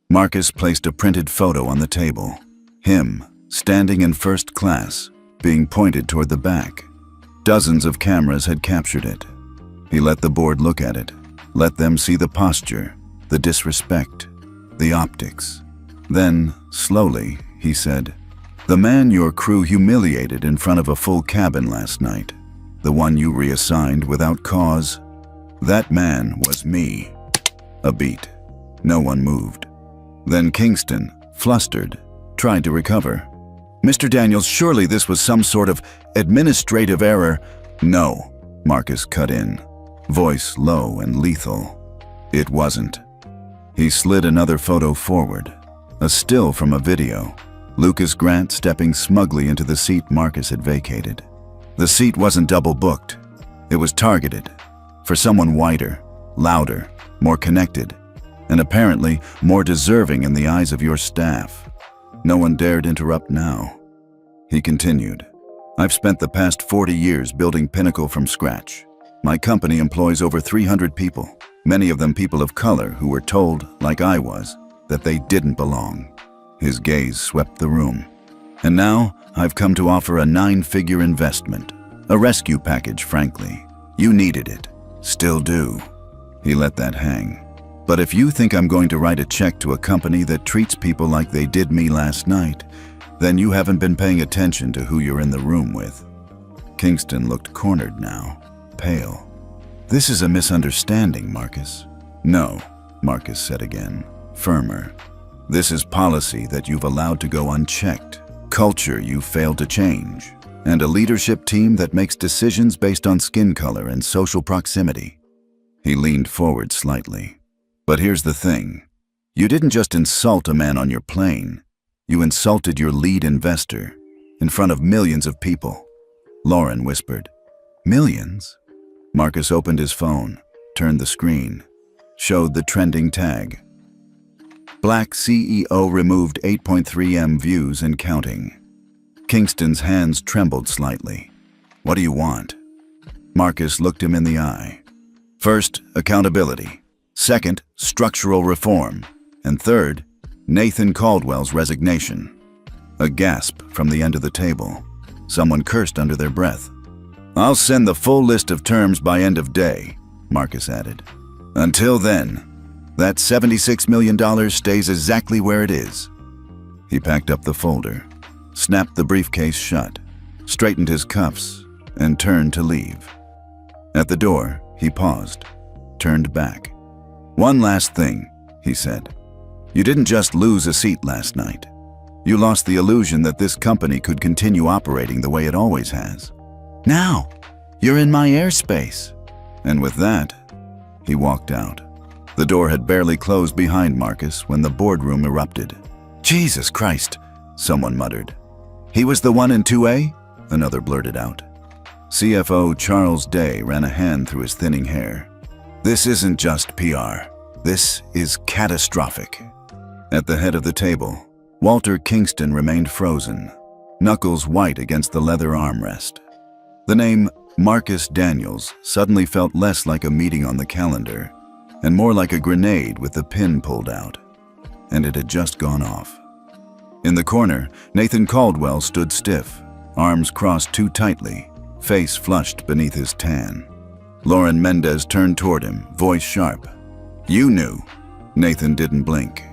Marcus placed a printed photo on the table. Him, standing in first class, being pointed toward the back. Dozens of cameras had captured it. He let the board look at it, let them see the posture, the disrespect, the optics. Then, slowly, he said, "The man your crew humiliated in front of a full cabin last night, the one you reassigned without cause, that man was me." A beat. No one moved. Then Kingston, flustered, tried to recover. "Mr. Daniels, surely this was some sort of administrative error." "No," Marcus cut in, voice low and lethal. "It wasn't." He slid another photo forward, a still from a video. Lucas Grant stepping smugly into the seat Marcus had vacated. The seat wasn't double booked. It was targeted for someone whiter, louder, more connected, and apparently more deserving in the eyes of your staff. No one dared interrupt now. He continued, "I've spent the past 40 years building Pinnacle from scratch. My company employs over 300 people, many of them people of color who were told, like I was, that they didn't belong." His gaze swept the room. "And now I've come to offer a 9-figure investment, a rescue package, frankly. You needed it, still do." He let that hang. "But if you think I'm going to write a check to a company that treats people like they did me last night, then you haven't been paying attention to who you're in the room with." Kingston looked cornered now, pale. "This is a misunderstanding, Marcus." "No," Marcus said again, firmer. "This is policy that you've allowed to go unchecked, culture you've failed to change, and a leadership team that makes decisions based on skin color and social proximity." He leaned forward slightly. "But here's the thing. You didn't just insult a man on your plane. You insulted your lead investor in front of millions of people." Lauren whispered. "Millions?" Marcus opened his phone, turned the screen, showed the trending tag. Black CEO removed 8.3 M views and counting. Kingston's hands trembled slightly. "What do you want?" Marcus looked him in the eye. "First, accountability. Second, structural reform. And third, Nathan Caldwell's resignation." A gasp from the end of the table. Someone cursed under their breath. "I'll send the full list of terms by end of day," Marcus added. "Until then, that $76 million stays exactly where it is." He packed up the folder, snapped the briefcase shut, straightened his cuffs, and turned to leave. At the door, he paused. turned back. "One last thing," he said. "You didn't just lose a seat last night. You lost the illusion that this company could continue operating the way it always has. Now, you're in my airspace." And with that, he walked out. The door had barely closed behind Marcus when the boardroom erupted. "Jesus Christ," someone muttered. "He was the one in 2A?" another blurted out. CFO Charles Day ran a hand through his thinning hair. "This isn't just PR. This is catastrophic." At the head of the table, Walter Kingston remained frozen, knuckles white against the leather armrest. The name Marcus Daniels suddenly felt less like a meeting on the calendar and more like a grenade with the pin pulled out. And it had just gone off. In the corner, Nathan Caldwell stood stiff, arms crossed too tightly, face flushed beneath his tan. Lauren Mendez turned toward him, voice sharp. "You knew." Nathan didn't blink.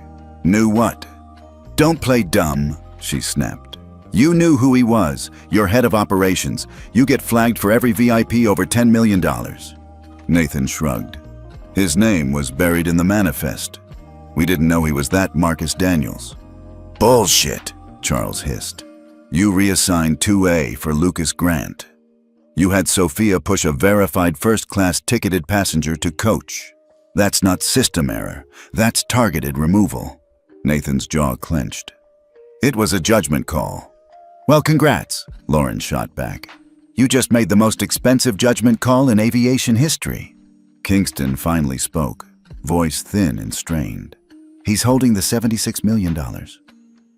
"Knew what?" "Don't play dumb," she snapped. "You knew who he was, your head of operations. You get flagged for every VIP over $10 million. Nathan shrugged. His name was buried in the manifest. We didn't know he was that Marcus Daniels. "Bullshit," Charles hissed. "You reassigned 2A for Lucas Grant. You had Sophia push a verified first-class ticketed passenger to coach. That's not system error. That's targeted removal." Nathan's jaw clenched. "It was a judgment call." "Well, congrats," Lauren shot back. "You just made the most expensive judgment call in aviation history." Kingston finally spoke, voice thin and strained. "He's holding the $76 million.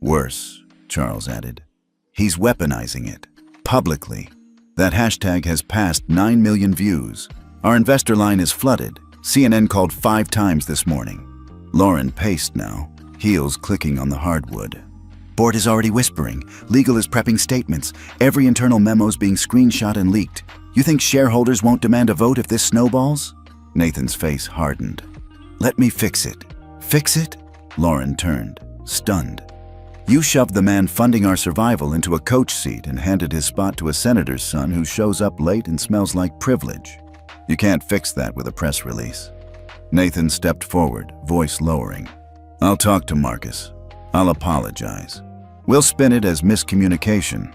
Worse," Charles added. "He's weaponizing it, publicly. That hashtag has passed 9 million views. Our investor line is flooded. CNN called 5 times this morning." Lauren paced now, heels clicking on the hardwood. "Board is already whispering. Legal is prepping statements. Every internal memo's being screenshot and leaked. You think shareholders won't demand a vote if this snowballs?" Nathan's face hardened. "Let me fix it." "Fix it?" Lauren turned, stunned. "You shoved the man funding our survival into a coach seat and handed his spot to a senator's son who shows up late and smells like privilege. You can't fix that with a press release." Nathan stepped forward, voice lowering. "I'll talk to Marcus. I'll apologize. We'll spin it as miscommunication.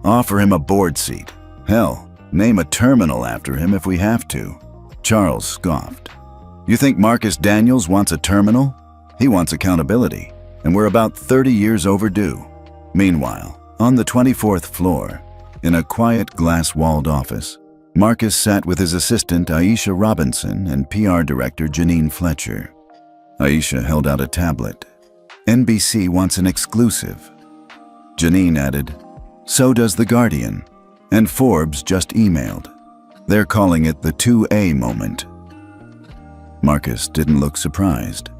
Offer him a board seat. Hell, name a terminal after him if we have to." Charles scoffed. "You think Marcus Daniels wants a terminal? He wants accountability, and we're about 30 years overdue." Meanwhile, on the 24th floor, in a quiet glass-walled office, Marcus sat with his assistant Aisha Robinson and PR director Janine Fletcher. Aisha held out a tablet. "NBC wants an exclusive." Janine added, "So does The Guardian. And Forbes just emailed. They're calling it the 2A moment." Marcus didn't look surprised.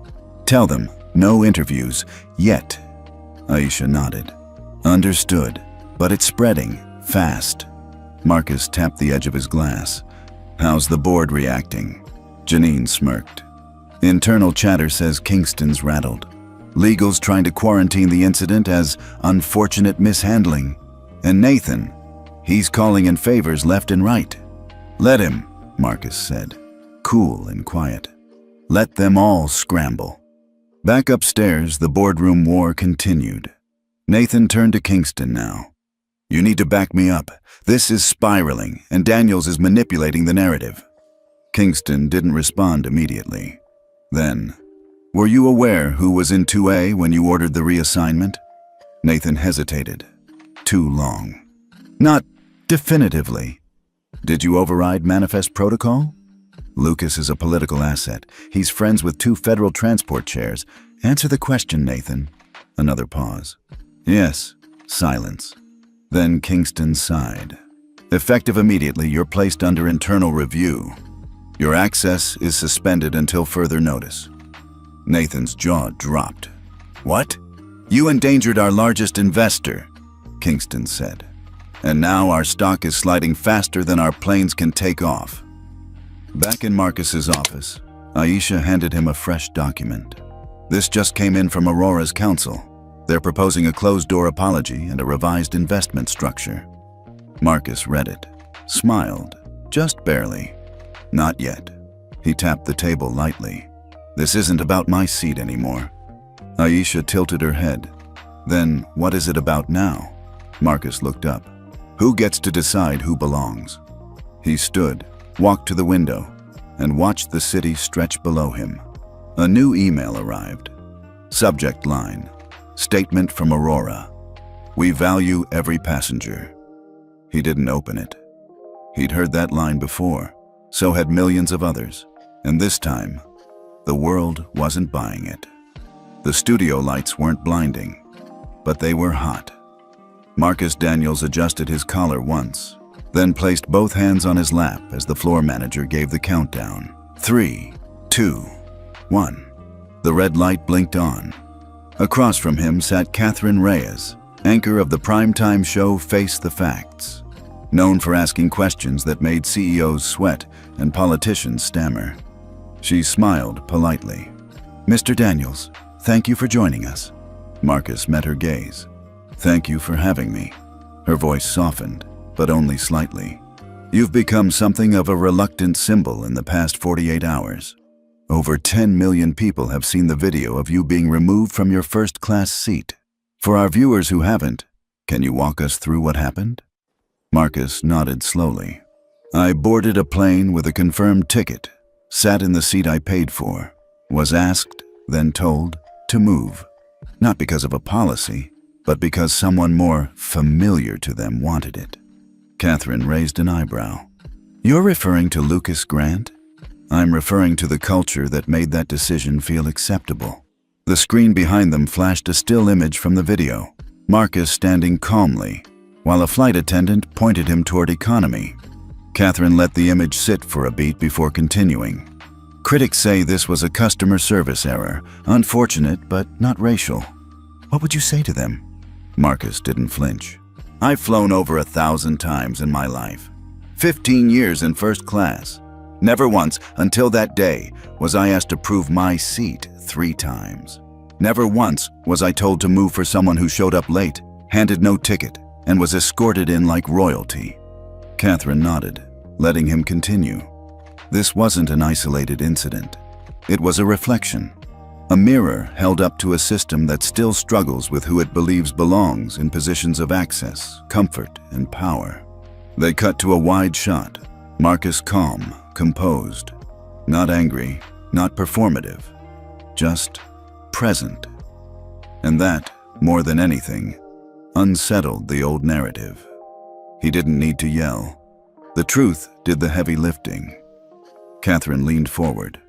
"Tell them, no interviews, yet." Aisha nodded. "Understood, but it's spreading, fast." Marcus tapped the edge of his glass. "How's the board reacting?" Janine smirked. "Internal chatter says Kingston's rattled. Legal's trying to quarantine the incident as unfortunate mishandling. And Nathan, he's calling in favors left and right." "Let him," Marcus said, cool and quiet. "Let them all scramble." Back upstairs, the boardroom war continued. Nathan turned to Kingston now. "You need to back me up. This is spiraling, and Daniels is manipulating the narrative." Kingston didn't respond immediately. Then, "Were you aware who was in 2A when you ordered the reassignment?" Nathan hesitated. Too long. "Not definitively." "Did you override manifest protocol?" "Lucas is a political asset. He's friends with 2 federal transport chairs. Answer the question, Nathan." Another pause. "Yes." Silence. Then Kingston sighed. "Effective immediately, you're placed under internal review. Your access is suspended until further notice." Nathan's jaw dropped. "What?" "You endangered our largest investor," Kingston said. "And now our stock is sliding faster than our planes can take off." Back in Marcus's office, Aisha handed him a fresh document. "This just came in from Aurora's counsel. They're proposing a closed-door apology and a revised investment structure." Marcus read it, smiled, just barely. "Not yet." He tapped the table lightly. "This isn't about my seat anymore." Aisha tilted her head. "Then what is it about now?" Marcus looked up. "Who gets to decide who belongs?" He stood, walked to the window, and watched the city stretch below him. A new email arrived. Subject line: Statement from Aurora. "We value every passenger." He didn't open it. He'd heard that line before, so had millions of others, and this time, the world wasn't buying it. The studio lights weren't blinding, but they were hot. Marcus Daniels adjusted his collar once, then placed both hands on his lap as the floor manager gave the countdown. 3, 2, 1. The red light blinked on. Across from him sat Catherine Reyes, anchor of the primetime show Face the Facts, known for asking questions that made CEOs sweat and politicians stammer. She smiled politely. "Mr. Daniels, thank you for joining us." Marcus met her gaze. "Thank you for having me." Her voice softened, but only slightly. "You've become something of a reluctant symbol in the past 48 hours. Over 10 million people have seen the video of you being removed from your first-class seat. For our viewers who haven't, can you walk us through what happened?" Marcus nodded slowly. "I boarded a plane with a confirmed ticket, sat in the seat I paid for, was asked, then told, to move. Not because of a policy, but because someone more familiar to them wanted it." Catherine raised an eyebrow. "You're referring to Lucas Grant?" "I'm referring to the culture that made that decision feel acceptable." The screen behind them flashed a still image from the video. Marcus standing calmly, while a flight attendant pointed him toward economy. Catherine let the image sit for a beat before continuing. "Critics say this was a customer service error, unfortunate but not racial. What would you say to them?" Marcus didn't flinch. "I've flown over 1,000 times in my life. 15 years in first class. Never once, until that day, was I asked to prove my seat 3 times. Never once was I told to move for someone who showed up late, handed no ticket, and was escorted in like royalty." Catherine nodded, letting him continue. This wasn't an isolated incident. It was a reflection. A mirror held up to a system that still struggles with who it believes belongs in positions of access, comfort, and power. They cut to a wide shot. Marcus calm, composed. Not angry, not performative. Just present. And that, more than anything, unsettled the old narrative. He didn't need to yell. The truth did the heavy lifting. Catherine leaned forward.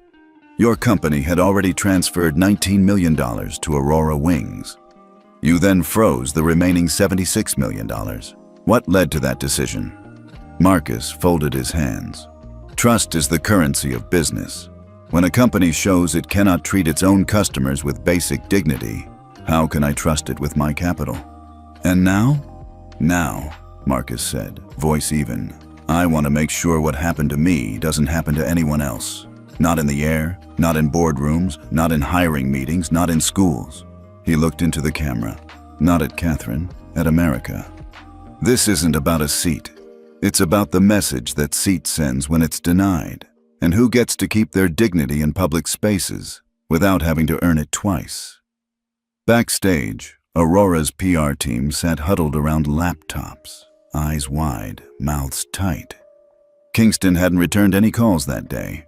"Your company had already transferred $19 million to Aurora Wings. You then froze the remaining $76 million. What led to that decision?" Marcus folded his hands. "Trust is the currency of business. When a company shows it cannot treat its own customers with basic dignity, how can I trust it with my capital?" "And now?" "Now," Marcus said, voice even. "I want to make sure what happened to me doesn't happen to anyone else. Not in the air, not in boardrooms, not in hiring meetings, not in schools." He looked into the camera, not at Catherine, at America. "This isn't about a seat. It's about the message that seat sends when it's denied, and who gets to keep their dignity in public spaces without having to earn it twice." Backstage, Aurora's PR team sat huddled around laptops, eyes wide, mouths tight. Kingston hadn't returned any calls that day.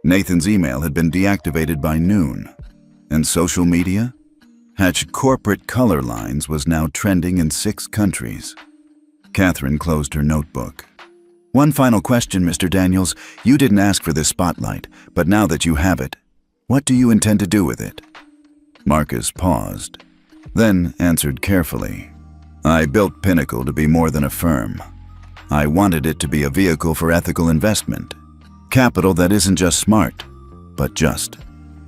Nathan's email had been deactivated by noon. And social media? Hatch corporate color lines was now trending in 6 countries. Catherine closed her notebook. "One final question, Mr. Daniels. You didn't ask for this spotlight, but now that you have it, what do you intend to do with it?" Marcus paused, then answered carefully. "I built Pinnacle to be more than a firm. I wanted it to be a vehicle for ethical investment. Capital that isn't just smart, but just."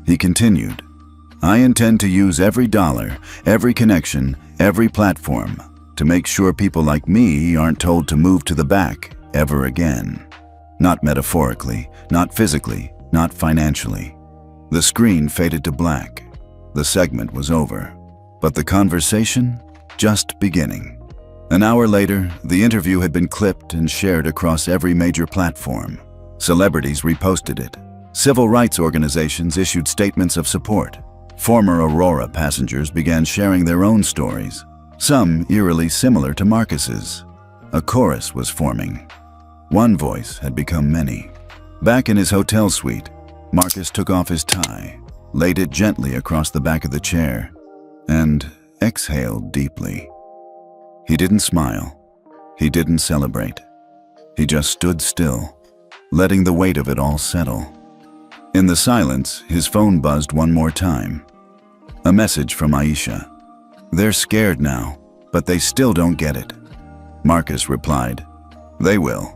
He continued, "I intend to use every dollar, every connection, every platform to make sure people like me aren't told to move to the back ever again. Not metaphorically, not physically, not financially." The screen faded to black. The segment was over, but the conversation just beginning. An hour later, the interview had been clipped and shared across every major platform. Celebrities reposted it. Civil rights organizations issued statements of support. Former Aurora passengers began sharing their own stories, some eerily similar to Marcus's. A chorus was forming. One voice had become many. Back in his hotel suite, Marcus took off his tie, laid it gently across the back of the chair, and exhaled deeply. He didn't smile. He didn't celebrate. He just stood still, letting the weight of it all settle. In the silence, his phone buzzed one more time. A message from Aisha. "They're scared now, but they still don't get it." Marcus replied, "They will,"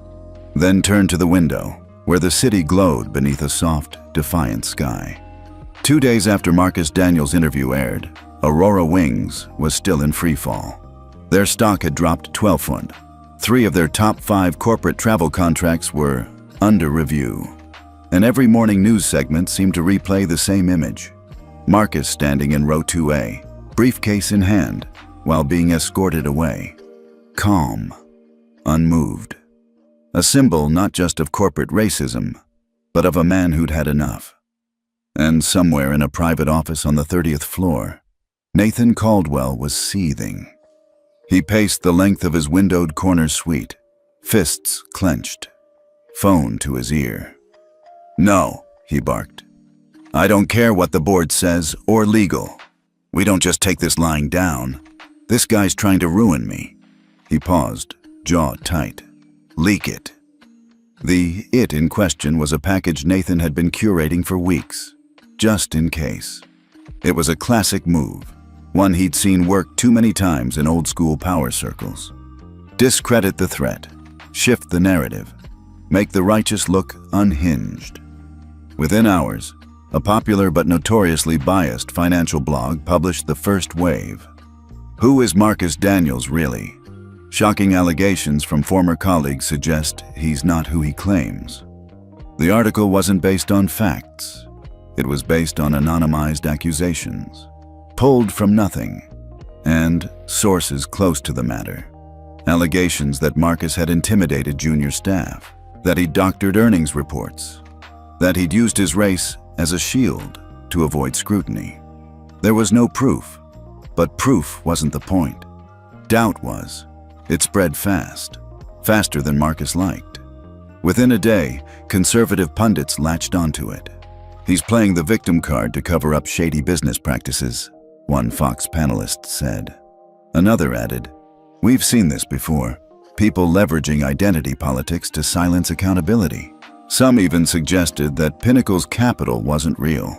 then turned to the window, where the city glowed beneath a soft, defiant sky. 2 days after Marcus Daniels' interview aired, Aurora Wings was still in freefall. Their stock had dropped 12%. 3 of their top 5 corporate travel contracts were under review. And every morning news segment seemed to replay the same image. Marcus standing in row 2A, briefcase in hand, while being escorted away. Calm, unmoved. A symbol not just of corporate racism, but of a man who'd had enough. And somewhere in a private office on the 30th floor, Nathan Caldwell was seething. He paced the length of his windowed corner suite, fists clenched, phone to his ear. "No," he barked. "I don't care what the board says or legal. We don't just take this lying down. This guy's trying to ruin me." He paused, jaw tight. "Leak it." The "it" in question was a package Nathan had been curating for weeks, just in case. It was a classic move, one he'd seen work too many times in old-school power circles. Discredit the threat, shift the narrative, make the righteous look unhinged. Within hours, a popular but notoriously biased financial blog published the first wave. Who is Marcus Daniels really? Shocking allegations from former colleagues suggest he's not who he claims. The article wasn't based on facts. It was based on anonymized accusations, pulled from nothing, and sources close to the matter. Allegations that Marcus had intimidated junior staff, that he'd doctored earnings reports, that he'd used his race as a shield to avoid scrutiny. There was no proof, but proof wasn't the point. Doubt was. It spread fast, faster than Marcus liked. Within a day, conservative pundits latched onto it. "He's playing the victim card to cover up shady business practices," one Fox panelist said. Another added, "We've seen this before, people leveraging identity politics to silence accountability." Some even suggested that Pinnacle's capital wasn't real,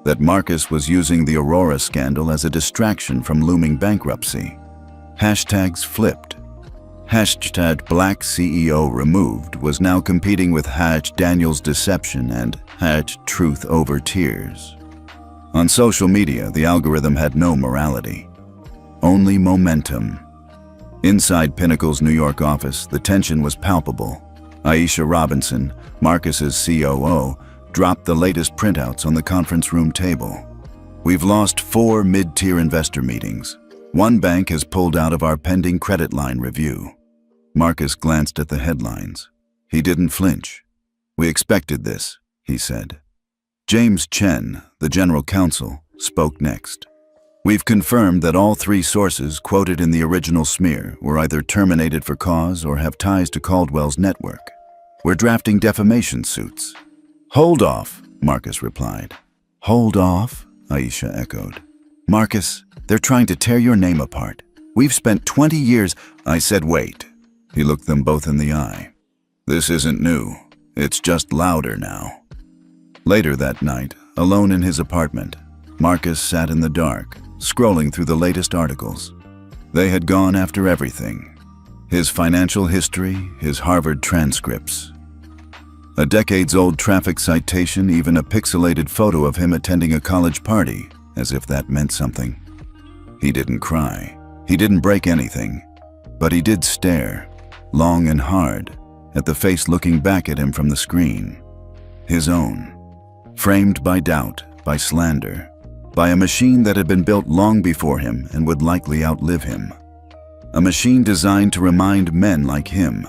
that Marcus was using the Aurora scandal as a distraction from looming bankruptcy. Hashtags flipped. Hashtag Black CEO Removed was now competing with Daniels Deception and Truth Over Tears. On social media, the algorithm had no morality, only momentum. Inside Pinnacle's New York office, the tension was palpable. Aisha Robinson, Marcus's COO, dropped the latest printouts on the conference room table. "We've lost 4 mid-tier investor meetings. One bank has pulled out of our pending credit line review." Marcus glanced at the headlines. He didn't flinch. "We expected this," he said. James Chen, the general counsel, spoke next. "We've confirmed that all 3 sources quoted in the original smear were either terminated for cause or have ties to Caldwell's network. We're drafting defamation suits." "Hold off," Marcus replied. "Hold off?" Aisha echoed. "Marcus, they're trying to tear your name apart. We've spent 20 years—" "I said wait." He looked them both in the eye. "This isn't new. It's just louder now." Later that night, alone in his apartment, Marcus sat in the dark, scrolling through the latest articles. They had gone after everything. His financial history, his Harvard transcripts. A decades-old traffic citation, even a pixelated photo of him attending a college party, as if that meant something. He didn't cry. He didn't break anything. But he did stare, long and hard, at the face looking back at him from the screen. His own. Framed by doubt, by slander, by a machine that had been built long before him and would likely outlive him. A machine designed to remind men like him,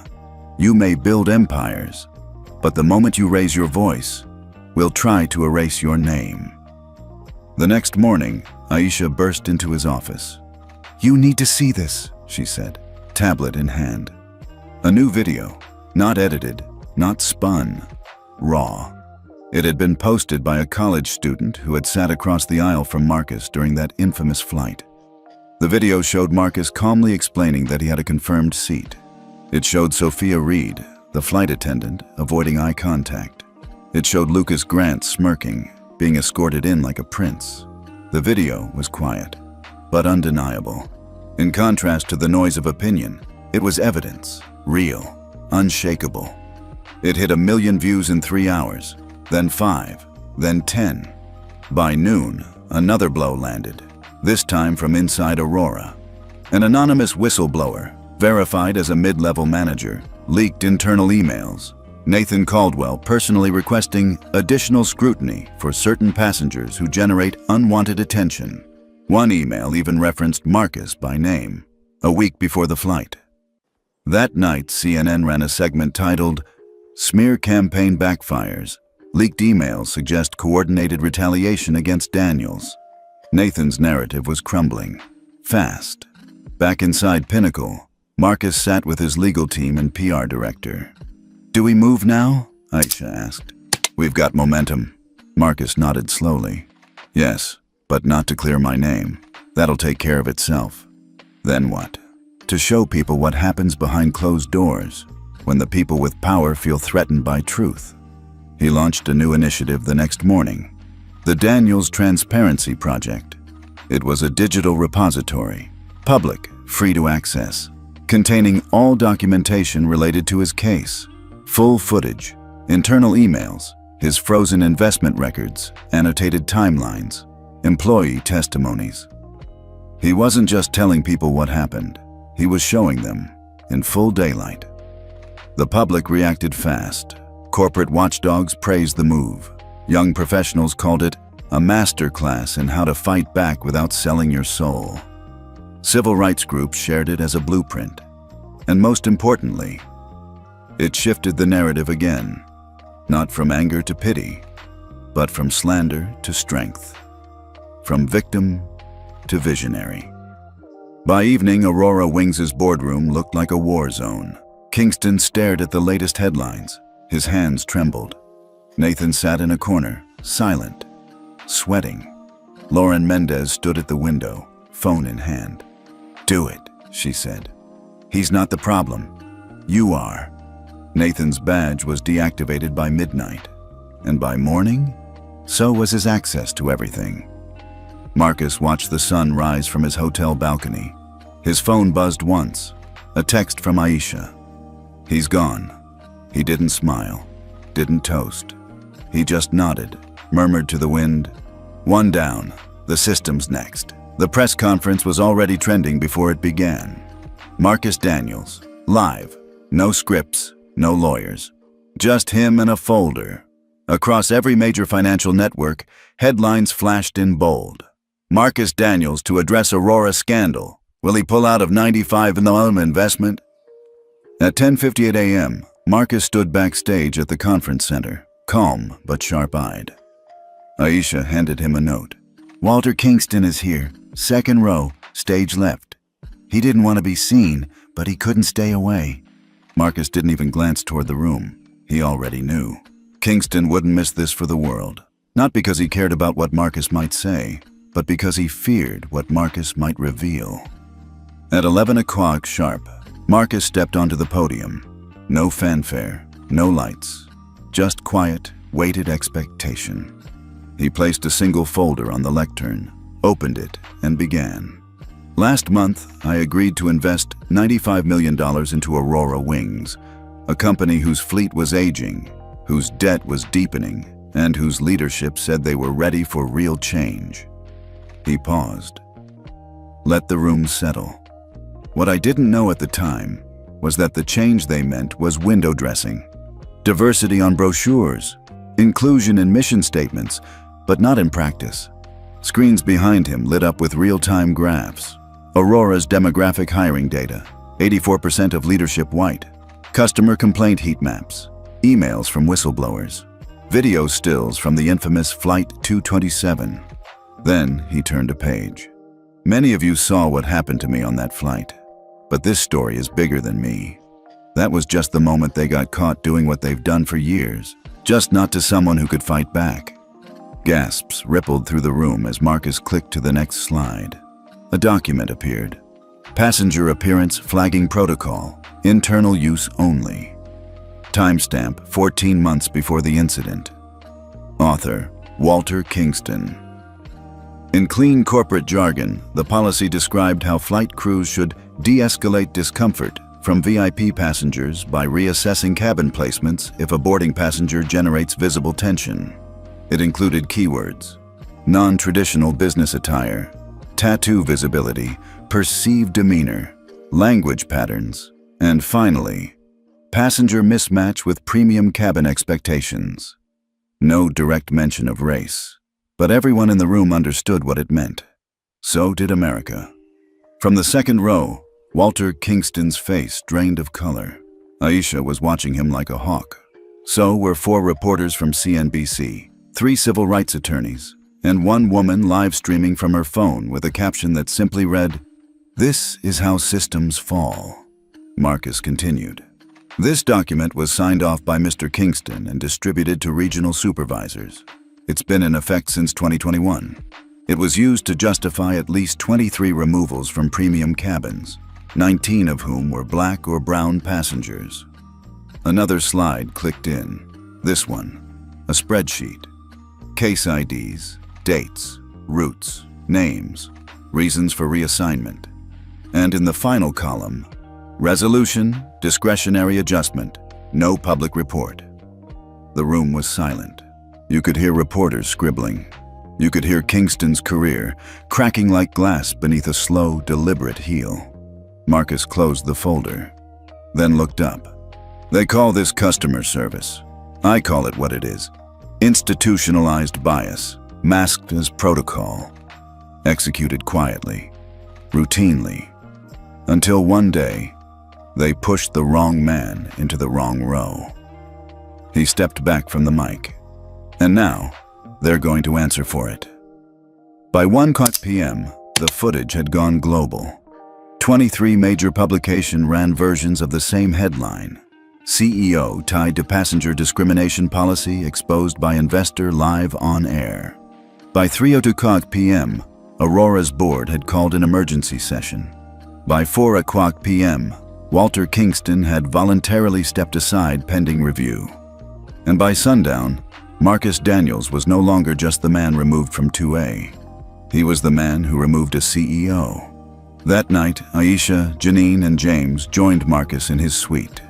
you may build empires, but the moment you raise your voice, We'll try to erase your name." The next morning, Aisha burst into his office. "You need to see this," she said, tablet in hand. A new video, not edited, not spun, raw. It had been posted by a college student who had sat across the aisle from Marcus during that infamous flight. The video showed Marcus calmly explaining that he had a confirmed seat. It showed Sophia Reed, the flight attendant, avoiding eye contact. It showed Lucas Grant smirking, being escorted in like a prince. The video was quiet, but undeniable. In contrast to the noise of opinion, it was evidence, real, unshakable. It hit 1 million views in 3 hours, then 5, then 10. By noon, another blow landed, this time from inside Aurora. An anonymous whistleblower, verified as a mid-level manager, leaked internal emails. Nathan Caldwell personally requesting additional scrutiny for certain passengers who generate unwanted attention. One email even referenced Marcus by name, a week before the flight. That night, CNN ran a segment titled, "Smear Campaign Backfires. Leaked emails suggest coordinated retaliation against Daniels." Nathan's narrative was crumbling, fast. Back inside Pinnacle, Marcus sat with his legal team and PR director. "Do we move now?" Aisha asked. "We've got momentum." Marcus nodded slowly. "Yes, but not to clear my name. That'll take care of itself." "Then what?" "To show people what happens behind closed doors, when the people with power feel threatened by truth." He launched a new initiative the next morning, the Daniels Transparency Project. It was a digital repository, public, free to access, containing all documentation related to his case. Full footage, internal emails, his frozen investment records, annotated timelines, employee testimonies. He wasn't just telling people what happened, he was showing them in full daylight. The public reacted fast. Corporate watchdogs praised the move. Young professionals called it a masterclass in how to fight back without selling your soul. Civil rights groups shared it as a blueprint. And most importantly, it shifted the narrative again, not from anger to pity, but from slander to strength, from victim to visionary. By evening, Aurora Wings's boardroom looked like a war zone. Kingston stared at the latest headlines. His hands trembled. Nathan sat in a corner, silent, sweating. Lauren Mendez stood at the window, phone in hand. "Do it," she said. "He's not the problem. You are." Nathan's badge was deactivated by midnight, and by morning, so was his access to everything. Marcus watched the sun rise from his hotel balcony. His phone buzzed once, a text from Aisha. "He's gone." He didn't smile, didn't toast. He just nodded, murmured to the wind, "One down, the system's next." The press conference was already trending before it began. Marcus Daniels, live, no scripts, no lawyers, just him and a folder. Across every major financial network, headlines flashed in bold. "Marcus Daniels to address Aurora scandal. Will he pull out of 95 in the home investment?" At 10:58 a.m., Marcus stood backstage at the conference center, calm but sharp-eyed. Aisha handed him a note. "Walter Kingston is here, second row, stage left. He didn't want to be seen, but he couldn't stay away." Marcus didn't even glance toward the room. He already knew. Kingston wouldn't miss this for the world. Not because he cared about what Marcus might say, but because he feared what Marcus might reveal. At 11 o'clock sharp, Marcus stepped onto the podium. No fanfare, no lights, just quiet, weighted expectation. He placed a single folder on the lectern, opened it, and began. "Last month, I agreed to invest $95 million into Aurora Wings, a company whose fleet was aging, whose debt was deepening, and whose leadership said they were ready for real change." He paused. Let the room settle. What I didn't know at the time was that the change they meant was window dressing. Diversity on brochures, inclusion in mission statements, but not in practice. Screens behind him lit up with real-time graphs. Aurora's demographic hiring data, 84% of leadership white. Customer complaint heat maps, emails from whistleblowers. Video stills from the infamous Flight 227. Then he turned a page. Many of you saw what happened to me on that flight, but this story is bigger than me. That was just the moment they got caught doing what they've done for years, just not to someone who could fight back. Gasps rippled through the room as Marcus clicked to the next slide. A document appeared. Passenger appearance flagging protocol, internal use only. Timestamp 14 months before the incident. Author Walter Kingston. In clean corporate jargon, the policy described how flight crews should de-escalate discomfort from VIP passengers by reassessing cabin placements if a boarding passenger generates visible tension. It included keywords: non-traditional business attire, tattoo visibility, perceived demeanor, language patterns, and finally, passenger mismatch with premium cabin expectations. No direct mention of race, but everyone in the room understood what it meant. So did America. From the second row, Walter Kingston's face drained of color. Aisha was watching him like a hawk. So were 4 reporters from CNBC, 3 civil rights attorneys, and 1 woman live streaming from her phone with a caption that simply read, "This is how systems fall." Marcus continued. This document was signed off by Mr. Kingston and distributed to regional supervisors. It's been in effect since 2021. It was used to justify at least 23 removals from premium cabins, 19 of whom were black or brown passengers. Another slide clicked in. This one, a spreadsheet. Case IDs, dates, routes, names, reasons for reassignment. And in the final column, resolution, discretionary adjustment, no public report. The room was silent. You could hear reporters scribbling. You could hear Kingston's career cracking like glass beneath a slow, deliberate heel. Marcus closed the folder, then looked up. They call this customer service. I call it what it is. Institutionalized bias, masked as protocol. Executed quietly, routinely, until one day, they pushed the wrong man into the wrong row. He stepped back from the mic. And now, they're going to answer for it. By 1 p.m., the footage had gone global. 23 major publications ran versions of the same headline. CEO tied to passenger discrimination policy exposed by investor live on air. By 3:02 p.m., Aurora's board had called an emergency session. By 4:00 p.m., Walter Kingston had voluntarily stepped aside pending review. And by sundown, Marcus Daniels was no longer just the man removed from 2A. He was the man who removed a CEO. That night, Aisha, Janine, and James joined Marcus in his suite.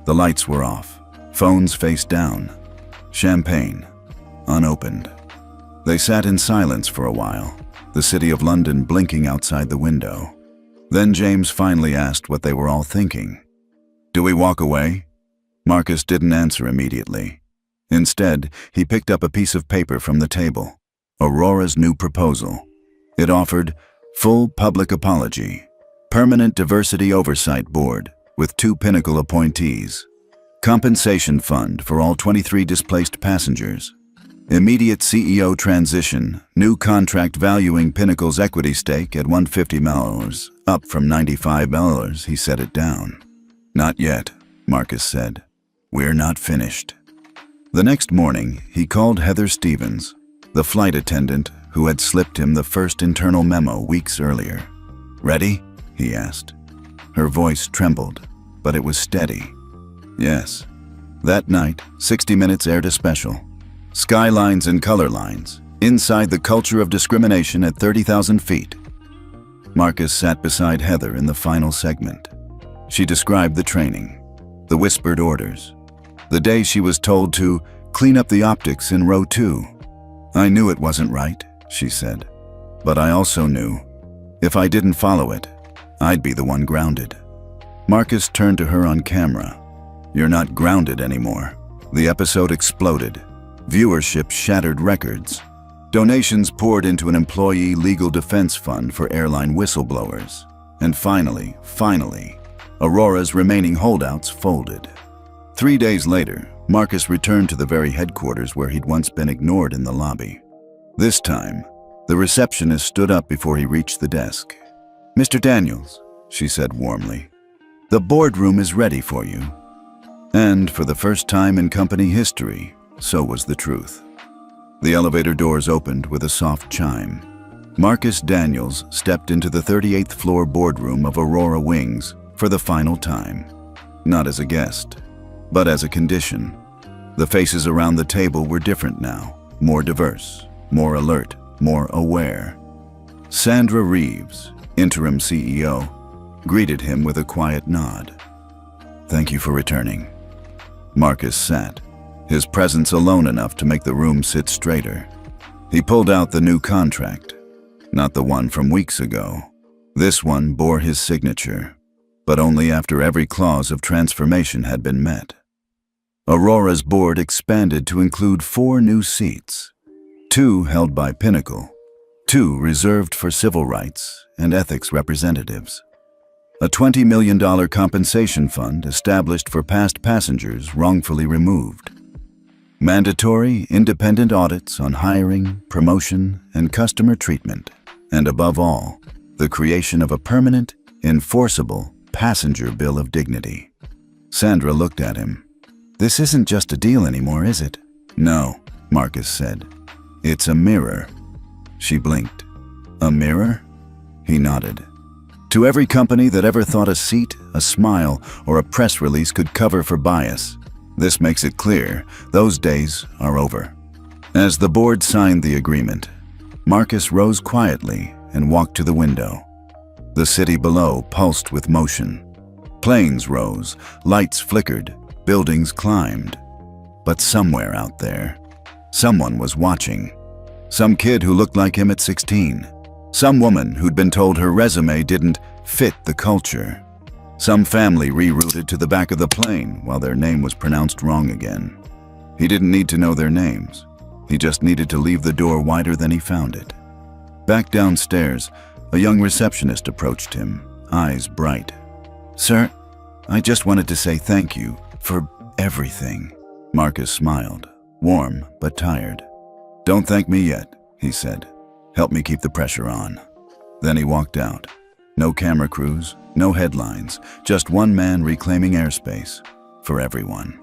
The lights were off, phones face down, champagne unopened. They sat in silence for a while, the city of London blinking outside the window. Then James finally asked what they were all thinking. "Do we walk away?" Marcus didn't answer immediately. Instead, he picked up a piece of paper from the table, Aurora's new proposal. It offered full public apology, permanent diversity oversight board with 2 Pinnacle appointees, compensation fund for all 23 displaced passengers, immediate CEO transition, new contract valuing Pinnacle's equity stake at $150, up from $95, he set it down. "Not yet," Marcus said. "We're not finished." The next morning, he called Heather Stevens, the flight attendant who had slipped him the first internal memo weeks earlier. "Ready?" he asked. Her voice trembled, but it was steady. "Yes." That night, 60 Minutes aired a special. Skylines and color lines, inside the culture of discrimination at 30,000 feet. Marcus sat beside Heather in the final segment. She described the training, the whispered orders, the day she was told to clean up the optics in row 2. "I knew it wasn't right," she said, "but I also knew if I didn't follow it, I'd be the one grounded." Marcus turned to her on camera. "You're not grounded anymore." The episode exploded. Viewership shattered records. Donations poured into an employee legal defense fund for airline whistleblowers. And finally, Aurora's remaining holdouts folded. 3 days later, Marcus returned to the very headquarters where he'd once been ignored in the lobby. This time, the receptionist stood up before he reached the desk. "Mr. Daniels," she said warmly, "the boardroom is ready for you." And for the first time in company history, so was the truth. The elevator doors opened with a soft chime. Marcus Daniels stepped into the 38th floor boardroom of Aurora Wings for the final time. Not as a guest, but as a condition. The faces around the table were different now, more diverse, more alert, more aware. Sandra Reeves, interim CEO, greeted him with a quiet nod. "Thank you for returning." Marcus sat, his presence alone enough to make the room sit straighter. He pulled out the new contract, not the one from weeks ago. This one bore his signature, but only after every clause of transformation had been met. Aurora's board expanded to include 4 new seats, 2 held by Pinnacle, 2 reserved for civil rights and ethics representatives. A $20 million compensation fund established for past passengers wrongfully removed. Mandatory independent audits on hiring, promotion, and customer treatment. And above all, the creation of a permanent, enforceable passenger bill of dignity. Sandra looked at him. "This isn't just a deal anymore, is it?" "No," Marcus said. "It's a mirror." She blinked. "A mirror?" He nodded. "To every company that ever thought a seat, a smile, or a press release could cover for bias, this makes it clear those days are over." As the board signed the agreement, Marcus rose quietly and walked to the window. The city below pulsed with motion. Planes rose, lights flickered, buildings climbed. But somewhere out there, someone was watching. Some kid who looked like him at 16. Some woman who'd been told her resume didn't fit the culture. Some family rerouted to the back of the plane while their name was pronounced wrong again. He didn't need to know their names. He just needed to leave the door wider than he found it. Back downstairs, a young receptionist approached him, eyes bright. "Sir, I just wanted to say thank you for everything." Marcus smiled, warm but tired. "Don't thank me yet," he said. "Help me keep the pressure on." Then he walked out. No camera crews, no headlines, just one man reclaiming airspace for everyone.